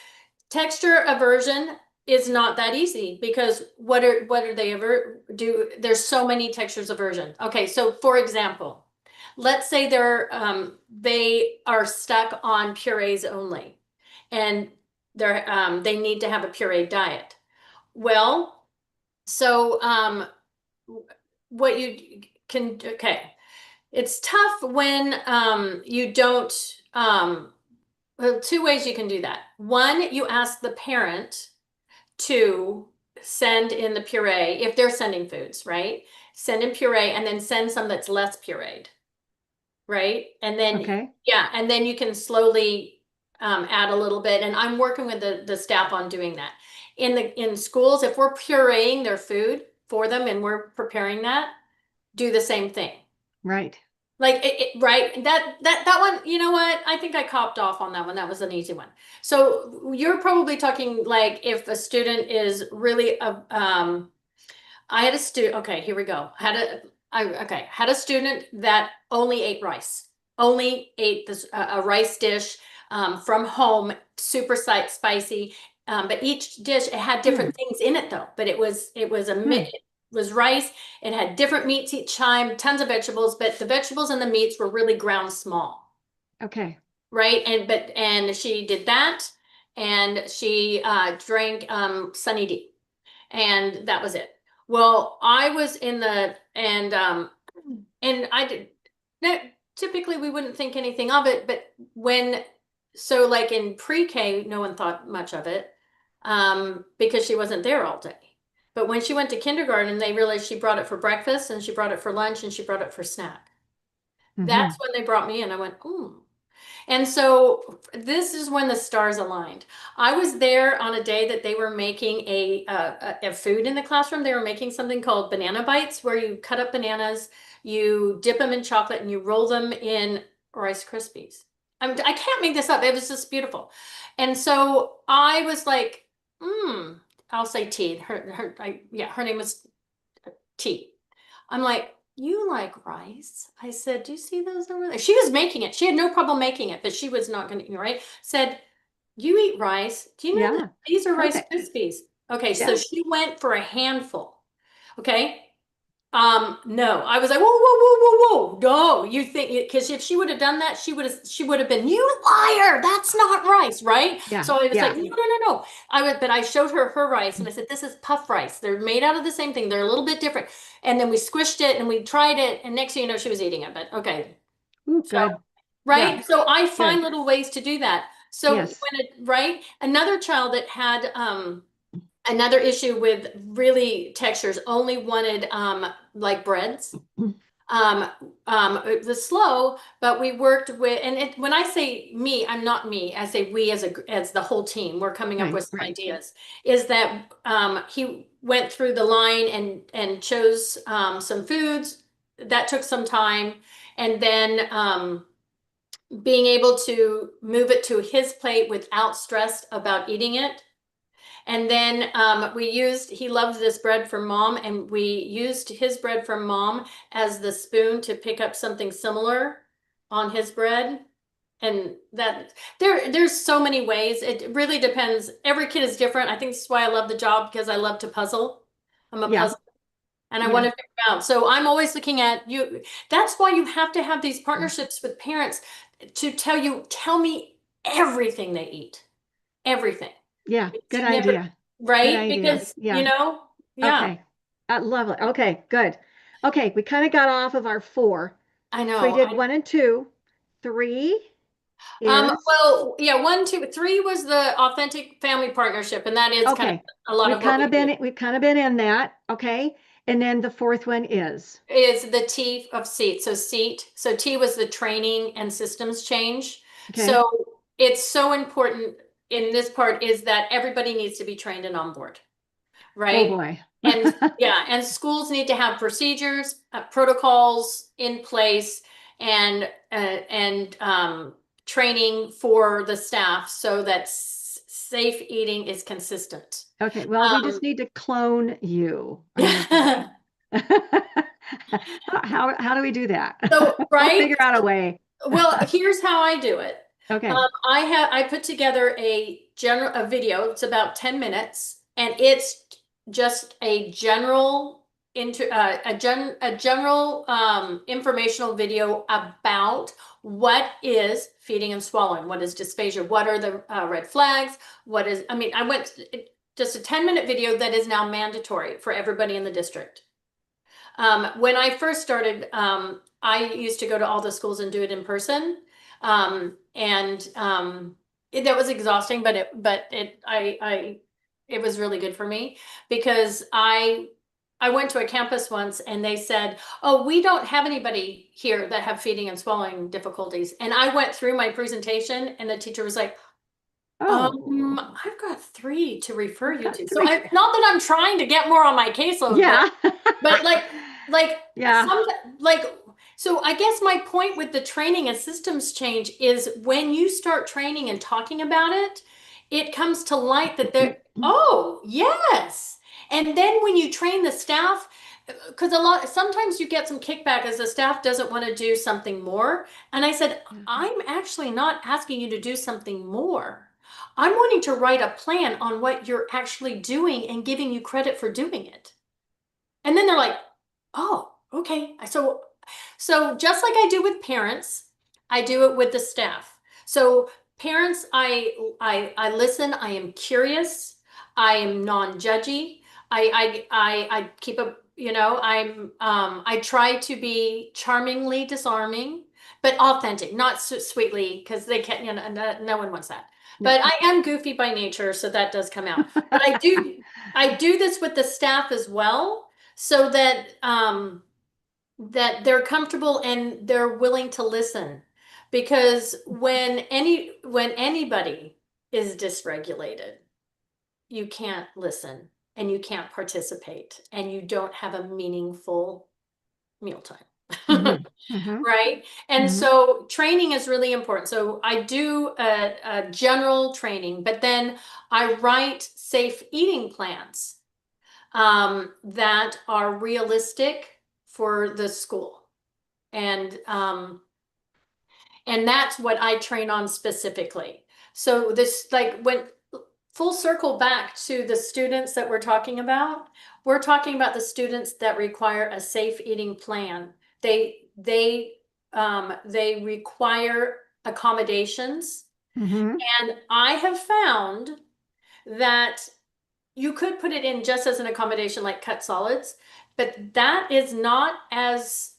texture aversion is not that easy, because what are they ever do? There's so many textures aversion. Okay, so for example, let's say they are stuck on purees only, and they need to have a puree diet. Well, so what you can, okay, it's tough when you don't, well, two ways you can do that. One, you ask the parent to send in the puree if they're sending foods, right? Send in puree, and then send some that's less pureed, right? And then, Okay. yeah, and then you can slowly add a little bit. And I'm working with the staff on doing that. In schools, if we're pureeing their food for them and we're preparing that, do the same thing. Right. Like right, that one, you know what? I think I copped off on that one. That was an easy one. So you're probably talking like if a student is really I had a student, okay, here we go. Had a student that only ate rice. Only ate this a rice dish from home, super spicy. But each dish, it had different things in it though. But it was was rice. It had different meats each time, tons of vegetables, but the vegetables and the meats were really ground small. Okay. Right. And she did that, and she drank Sunny D, and that was it. Well, I was in the and I did no, typically we wouldn't think anything of it, but so like in pre-K, no one thought much of it because she wasn't there all day. But when she went to kindergarten, they realized she brought it for breakfast, and she brought it for lunch, and she brought it for snack. That's when they brought me in. I went, ooh. And so this is when the stars aligned. I was there on a day that they were making a food in the classroom. They were making something called banana bites, where you cut up bananas, you dip them in chocolate, and you roll them in Rice Krispies. I can't make this up. It was just beautiful. And so I was like, I'll say T. Her name was T. I'm like, you like rice? I said, do you see those over there? She was making it. She had no problem making it, but she was not going to, right? Said, you eat rice. Do you know that these are Rice Krispies? Okay, so she went for a handful. Okay. No, I was like, whoa, whoa, whoa, whoa, whoa. No, you think, because if she would have done that, she would have been, you liar, that's not rice, right? Yeah. So I was like, no. But I showed her rice, and I said, this is puff rice. They're made out of the same thing. They're a little bit different. And then we squished it and we tried it, and next thing you know, she was eating it. But okay. Ooh, good. Right. Yeah. So I find little ways to do that. So Yes. right, another child that had another issue with really textures, only wanted like breads. It was slow, but we worked with, and when I say me, I'm not me. I say we as the whole team. We're coming up with some ideas. Is that he went through the line and chose some foods that took some time, and then being able to move it to his plate without stress about eating it. And then he loved this bread from mom, and we used his bread from mom as the spoon to pick up something similar on his bread. And that there's so many ways. It really depends. Every kid is different. I think this is why I love the job, because I love to puzzle. I'm a puzzler, and I want to figure out. So I'm always looking at you. That's why you have to have these partnerships with parents. to tell me everything they eat, everything. Yeah, good To never, idea. Good right? idea. Because, Yeah. yeah, Okay. Lovely. Okay, good. Okay, we kind of got off of our four. I So we know. did one and two. Three is Well, yeah, 1, 2, 3 was the authentic family partnership, and that is kind of okay. a lot of what we do. We've kind of been in that. Okay. And then the fourth one is Is the T of seat. So seat. So T was the training and systems change. okay. So it's so important in this part is that everybody needs to be trained and on board, Oh right? boy. And yeah, and schools need to have procedures, protocols in place, and training for the staff so that safe eating is consistent. Okay, well, we just Um, need to clone you on your brain. How do we do that? so We'll right. figure out a way. Well, here's how I do it. Okay. I put together a video. It's about 10 minutes, and it's just a general general informational video about what is feeding and swallowing, what is dysphagia, what are the red flags, I mean, just a 10-minute video that is now mandatory for everybody in the district. When I first started, I used to go to all the schools and do it in person. That was exhausting, but it was really good for me because I went to a campus once and they said, "Oh, we don't have anybody here that have feeding and swallowing difficulties." And I went through my presentation and the teacher was like, Oh, I've got 3 to refer I've you got to. So three. not that I'm trying to get more on my caseload, Yeah. but like Yeah. like so I guess my point with the training and systems change is when you start training and talking about it, it comes to light that oh, yes. And then when you train the staff, because sometimes you get some kickback as the staff doesn't want to do something more. And I said, I'm actually not asking you to do something more. I'm wanting to write a plan on what you're actually doing and giving you credit for doing it. And then they're like, oh, okay. So just like I do with parents, I do it with the staff. So parents, I listen, I am curious, I am non-judgy. I keep a, I try to be charmingly disarming, but authentic, not sweetly, because they can't, no one wants that. No. But I am goofy by nature, so that does come out. But I do this with the staff as well so that they're comfortable and they're willing to listen. Because when anybody is dysregulated, you can't listen and you can't participate and you don't have a meaningful mealtime. Hmm. Hmm. Right? And Hmm. so training is really important. So I do a general training, but then I write safe eating plans that are realistic for the school. And that's what I train on specifically. So this like when full circle back to the students that we're talking about the students that require a safe eating plan. They require accommodations. Hmm. And I have found that you could put it in just as an accommodation like cut solids, but that is not as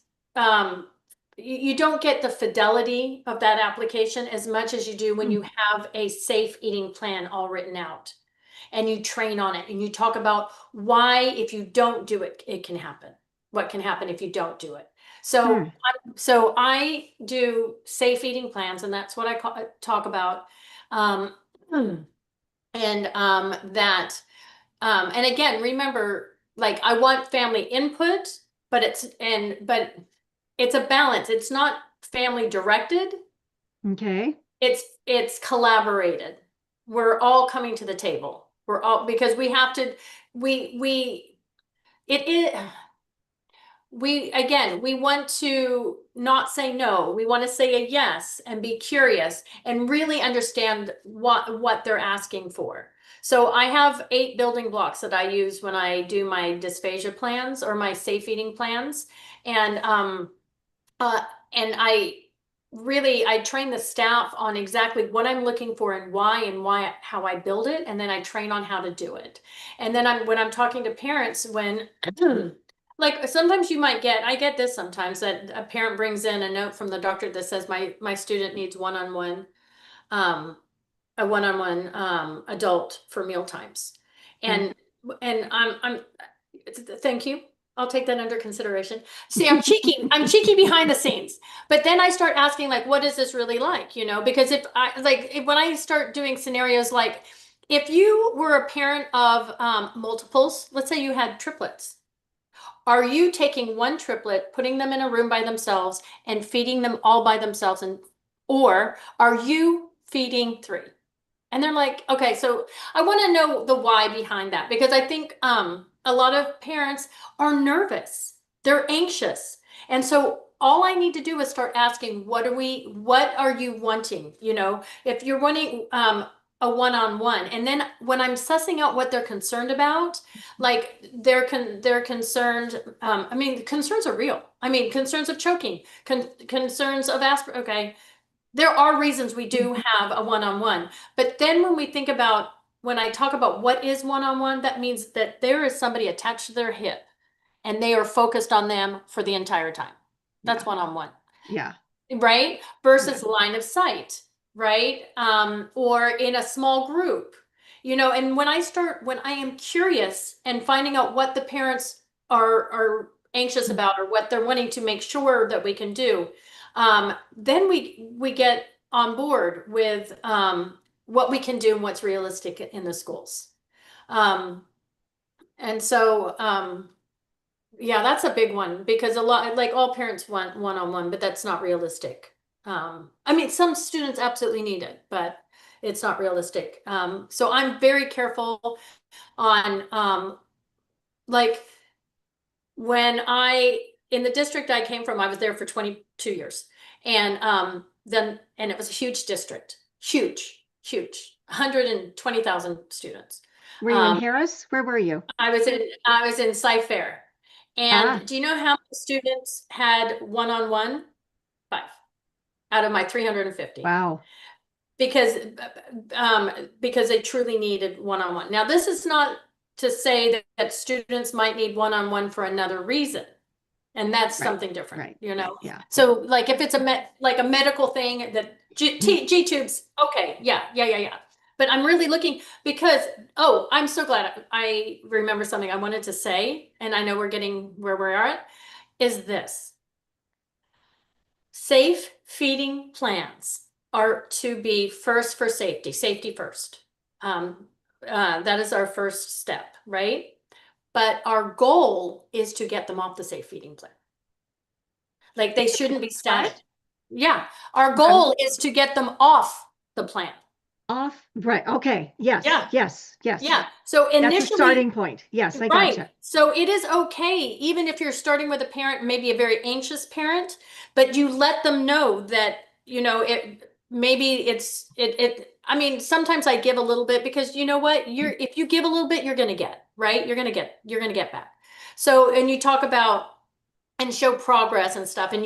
you don't get the fidelity of that application as much as you do when you have a safe eating plan all written out and you train on it and you talk about why if you don't do it it can happen, what can happen if you don't do it. Hmm. So I do safe eating plans and that's what talk about. um, and that and again, remember, like I want family input, but it's a balance. It's not family directed. Okay. It's collaborated. We're all coming to the table. We're all because we have to we it is we again we want to not say no, we want to say a yes and be curious and really understand what they're asking for. So I have 8 building blocks that I use when I do my dysphagia plans or my safe eating plans. And uh and really, I train the staff on exactly what I'm looking for and why, how I build it, and then I train on how to do it. And then when I'm talking to parents, when like sometimes I get this sometimes, that a parent brings in a note from the doctor that says my student needs one-on-one, um, a one-on-one adult for meal times. And I'm thank you. I'll take that under consideration. See, I'm cheeky behind the scenes. But then I start asking, like, what is this really like? You know, because when I start doing scenarios, like if you were a parent of multiples, let's say you had triplets, are you taking one triplet, putting them in a room by themselves and feeding them all by themselves, or are you feeding three? And they're like, okay, so I want to know the why behind that, because I think a lot of parents are nervous. They're anxious. And so all I need to do is start asking, what are you wanting? You know, if you're wanting a one-on-one, and then when I'm sussing out what they're concerned about, like they're concerned, I mean, concerns are real. I mean, concerns of choking, concerns of okay, there are reasons we do have a one-on-one. But then when I talk about what is one-on-one, that means that there is somebody attached to their hip and they are focused on them for the entire time. That's one-on-one. Yeah. Right? Versus line of sight, right? Or in a small group, you know, and when I am curious and finding out what the parents are anxious about or what they're wanting to make sure that we can do, then we get on board with what we can do and what's realistic in the schools. And so yeah, that's a big one, because a lot, like all parents want one-on-one, but that's not realistic. I mean, some students absolutely need it, but it's not realistic. So I'm very careful on like in the district I came from, I was there for 22 years. And and it was a huge district, huge, 120,000 students. Were you in Harris? Where were you? I was in Sci-Fair. And do you know how many students had one-on-one? 5 out of my 350. Wow. Because they truly needed one-on-one. Now, this is not to say that students might need one-on-one for another reason. And that's something different, you know? Yeah. So like if it's like a medical thing that G-tubes, okay, yeah. But I'm really looking because, I'm so glad I remember something I wanted to say, and I know we're getting where we are at, is this. Safe feeding plans are to be first for safety first. That is our first step, right? But our goal is to get them off the safe feeding plan. Like they shouldn't be static. Yeah. Our goal is to get them off the plan. Off, right. Okay. Yes. Yeah. Yes. Yeah. So initially, that's a starting point. Yes, I gotcha. So it is okay, even if you're starting with a parent, maybe a very anxious parent, but you let them know that, you know, I mean, sometimes I give a little bit because you know what, if you give a little bit, you're going to get, right? You're going to get back. So, and you talk about and show progress and stuff. And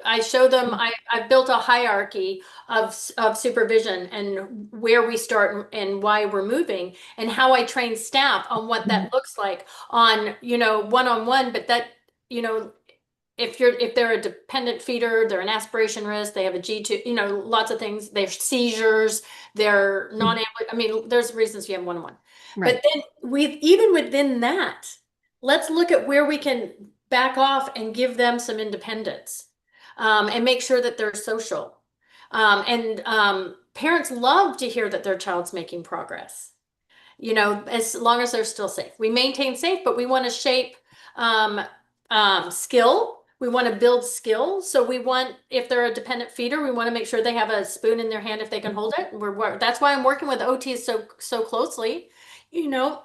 I show them, I've built a hierarchy of supervision and where we start and why we're moving and how I train staff on what that looks like on, you know, one-on-one, but that, you know, if they're a dependent feeder, they're an aspiration risk, they have a G2, you know, lots of things, they have seizures, they're I mean, there's reasons you have one-on-one. But then even within that, let's look at where we can back off and give them some independence and make sure that they're social. Parents love to hear that their child's making progress, you know, as long as they're still safe. We maintain safe, but we want to shape skill. We want to build skill. So we want, if they're a dependent feeder, we want to make sure they have a spoon in their hand if they can hold it. That's why I'm working with OTs so closely, you know.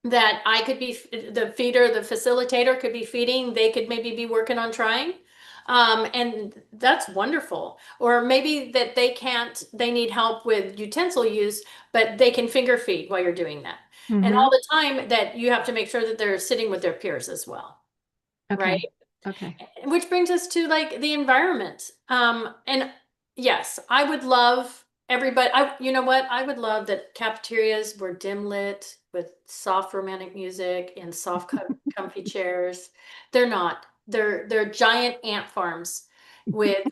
That I could be the feeder, the facilitator could be feeding, they could maybe be working on trying. And that's wonderful. Or maybe that they need help with utensil use, but they can finger feed while you're doing that. And all the time that you have to make sure that they're sitting with their peers as well. Okay. Right? Okay. Which brings us to like the environment. And yes, I would love everybody, you know what? I would love that cafeterias were dim lit with soft romantic music and soft comfy chairs. They're not. They're giant ant farms with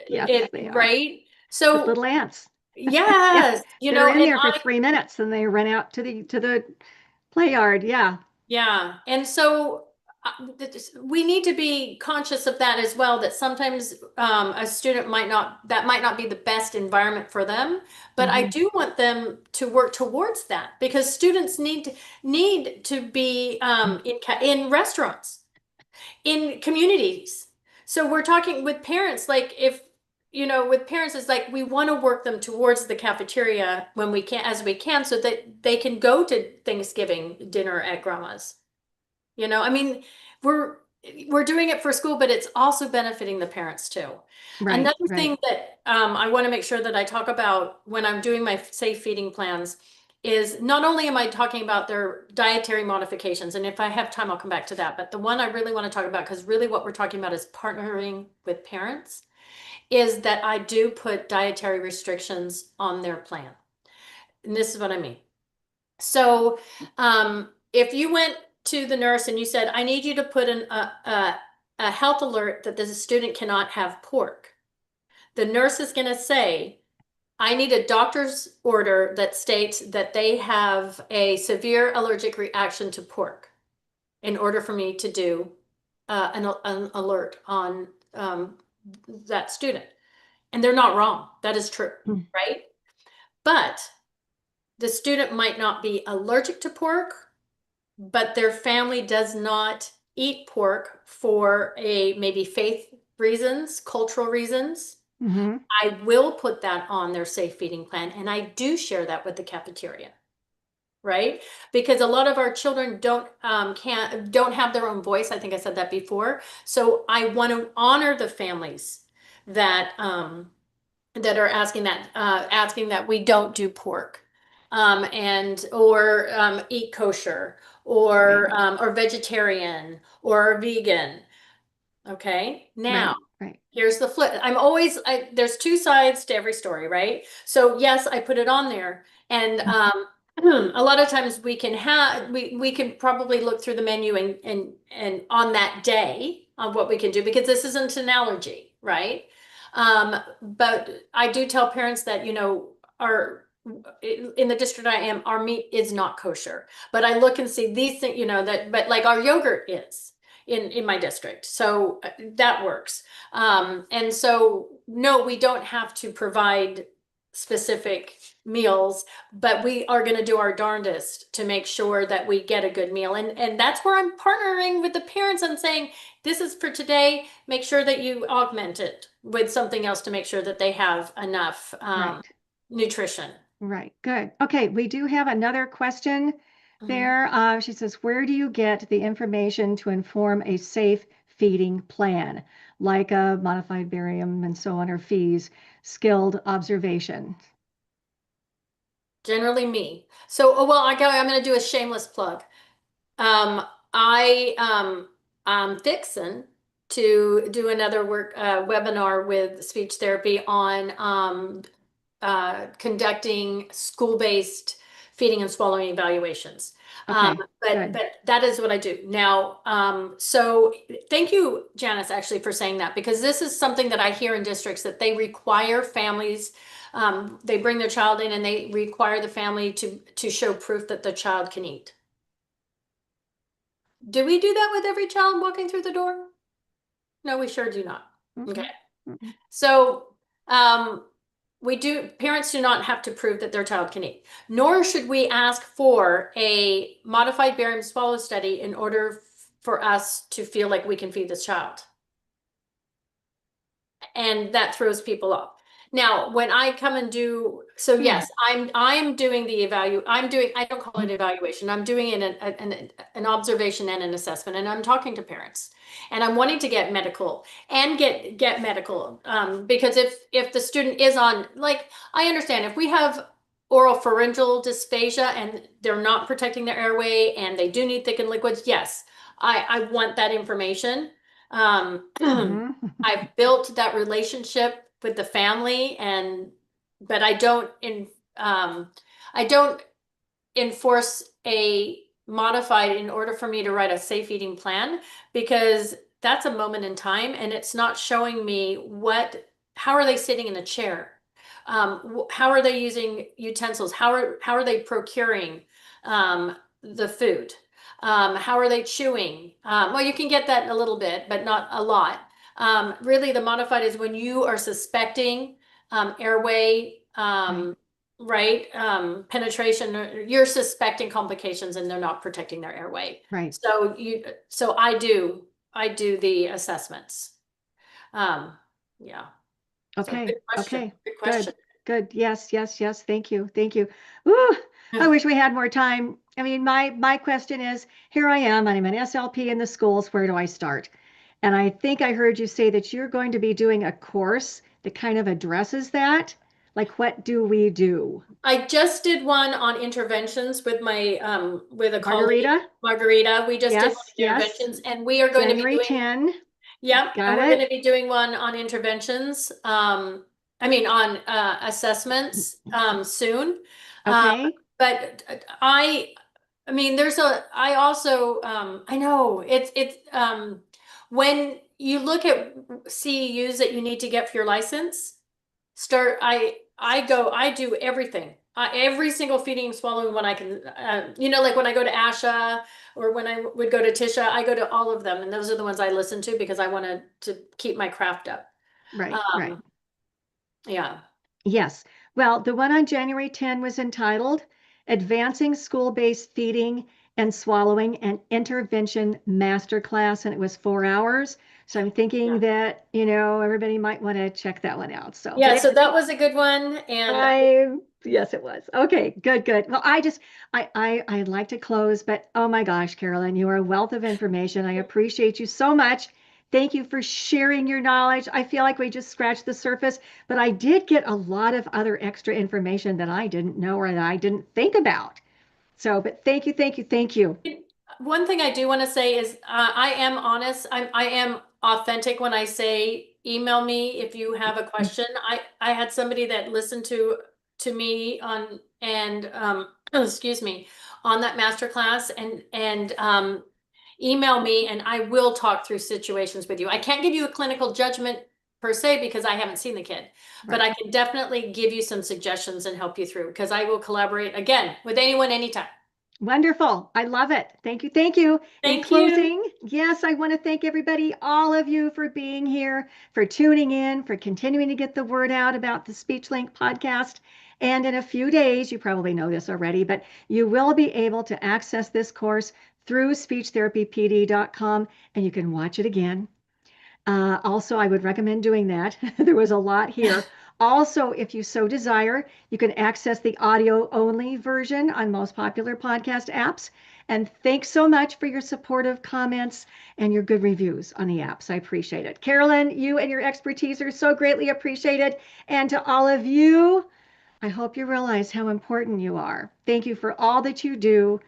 Yes, it, they are. right? With So little ants. Yeah. yes, They're in and there for I 3 minutes and they run out to the play yard. Yeah. yeah, and so we need to be conscious of that as well, that sometimes a student that might not be the best environment for them, but I Hmm. do want them to work towards that because students need to be in restaurants, in communities. So we're talking with parents, like if, with parents, it's like we want to work them towards the cafeteria when we can, as we can, so that they can go to Thanksgiving dinner at grandma's. I mean, we're we're doing it for school, but it's also benefiting the parents too. Right, Another right. thing that I want to make sure that I talk about when I'm doing my safe feeding plans is not only am I talking about their dietary modifications, and if I have time, I'll come back to that, but the one I really want to talk about, because really what we're talking about is partnering with parents, is that I do put dietary restrictions on their plan. And this is what I mean. So, if you went to the nurse and you said, I need you to put a health alert that the student cannot have pork, the nurse is going to say, I need a doctor's order that states that they have a severe allergic reaction to pork in order for me to do an alert on that student. And they're not wrong. That is true, Mm. right? But the student might not be allergic to pork, but their family does not eat pork for maybe faith reasons, cultural reasons. Hmm. I will put that on their safe feeding plan, and I do share that with the cafeteria, right? Because a lot of our children don't have their own voice. I think I said that before. So I want to honor the families that that are asking that we don't do pork, and or eat kosher, Right, or vegetarian or vegan. Okay, now right, right. here's the flip. There's two sides to every story, right? So yes, I put it on there, and a lot of times we can probably look through the menu and on that day on what we can do, because this isn't an allergy, right? But I do tell parents that, our in the district I am, our meat is not kosher. But I look and see these things, but like our yogurt is in my district. So that works. And so no, we don't have to provide specific meals, but we are going to do our darndest to make sure that we get a good meal. And that's where I'm partnering with the parents and saying, this is for today. Make sure that you augment it with something else to make sure that they have enough Right, nutrition. right. Good. Okay, we do have another question Mhm. there. She says, where do you get the information to inform a safe feeding plan, like a modified barium and so on, or fees, skilled observation? Generally me. So, oh, well, I'm going to do a shameless plug. Um, I'm fixing to do another webinar with speech therapy on conducting school-based feeding and swallowing evaluations. Okay, But good. that is what I do now. So thank you, Janice, actually for saying that, because this is something that I hear in districts that they require families. They bring their child in and they require the family to show proof that the child can eat. Do we do that with every child walking through the door? No, we sure do not. Okay. Mm-mm, mm-mm. So, parents do not have to prove that their child can eat, nor should we ask for a modified barium swallow study in order for us to feel like we can feed this child. And that throws people off. Now, when I come and so Hmm. yes, I'm doing I don't call it evaluation. I'm doing an observation and an assessment, and I'm talking to parents, and I'm wanting to get medical and get medical, because if the student is on, like, I understand if we have oropharyngeal dysphagia and they're not protecting their airway and they do need thickened liquids, yes, I want that information. Mhm. I've built that relationship with the family, but I don't enforce a modified in order for me to write a safe eating plan, because that's a moment in time and it's not showing me how are they sitting in a chair? How are they using utensils? How are they procuring the food? How are they chewing? Well, you can get that a little bit, but not a lot. Really, the modified is when you are suspecting airway, Right. right, penetration, or you're suspecting complications and they're not protecting their airway. Right. So I do the assessments. Um, yeah. So Okay. good question. Okay. Good Good. question. Good. Yes. Yes. Yes. Thank you. Thank you. Ooh, I Yeah. wish we had more time. I mean, my question is, here I am. I'm an SLP in the schools. Where do I start? And I think I heard you say that you're going to be doing a course that kind of addresses that. Like, what do we do? I just did one on interventions with my with a colleague, Margarita? Margarita. We just did one Yes. on Yes. interventions, and we are going to be January doing, 10. yep, and Got we're going to it. be doing one on interventions. I mean on assessments soon. Um, Okay. but I mean, I also, I know it's, when you look at CEUs that you need to get for your license, I do everything. Every single feeding and swallowing one I can, like when I go to ASHA or when I would go to Tisha, I go to all of them. And those are the ones I listen to because I wanted to keep my craft up. Right. Right. Um, yeah. Yes. Well, the one on January 10 was entitled Advancing School-Based Feeding and Swallowing and Intervention Masterclass, and it was 4 hours. So I'm thinking Yeah. that, everybody might want to check that one out. So, but Yeah. So that was a good one. And yes, it was. Okay, good, good. Well, I'd like to close, but oh my gosh, Carolyn, you are a wealth of information. I appreciate you so much. Thank you for sharing your knowledge. I feel like we just scratched the surface, but I did get a lot of other extra information that I didn't know or that I didn't think about. So, but thank you, thank you, thank you. one thing I do want to say is I am honest. I am authentic when I say email me if you have a question. I had somebody that listened to me on and excuse me, on that master class, and email me and I will talk through situations with you. I can't give you a clinical judgment per se because I haven't seen the kid, but Right. I can definitely give you some suggestions and help you through because I will collaborate again with anyone anytime. Wonderful. I love it. Thank you. Thank you. In Thank you. closing, yes, I want to thank everybody, all of you for being here, for tuning in, for continuing to get the word out about the SpeechLink podcast. And in a few days, you probably know this already, but you will be able to access this course through SpeechTherapyPD.com and you can watch it again. Also, I would recommend doing that. There was a lot here. Also, if you so desire, you can access the audio only version on most popular podcast apps. And thanks so much for your supportive comments and your good reviews on the apps. I appreciate it. Carolyn, you and your expertise are so greatly appreciated. And to all of you, I hope you realize how important you are. Thank you for all that you do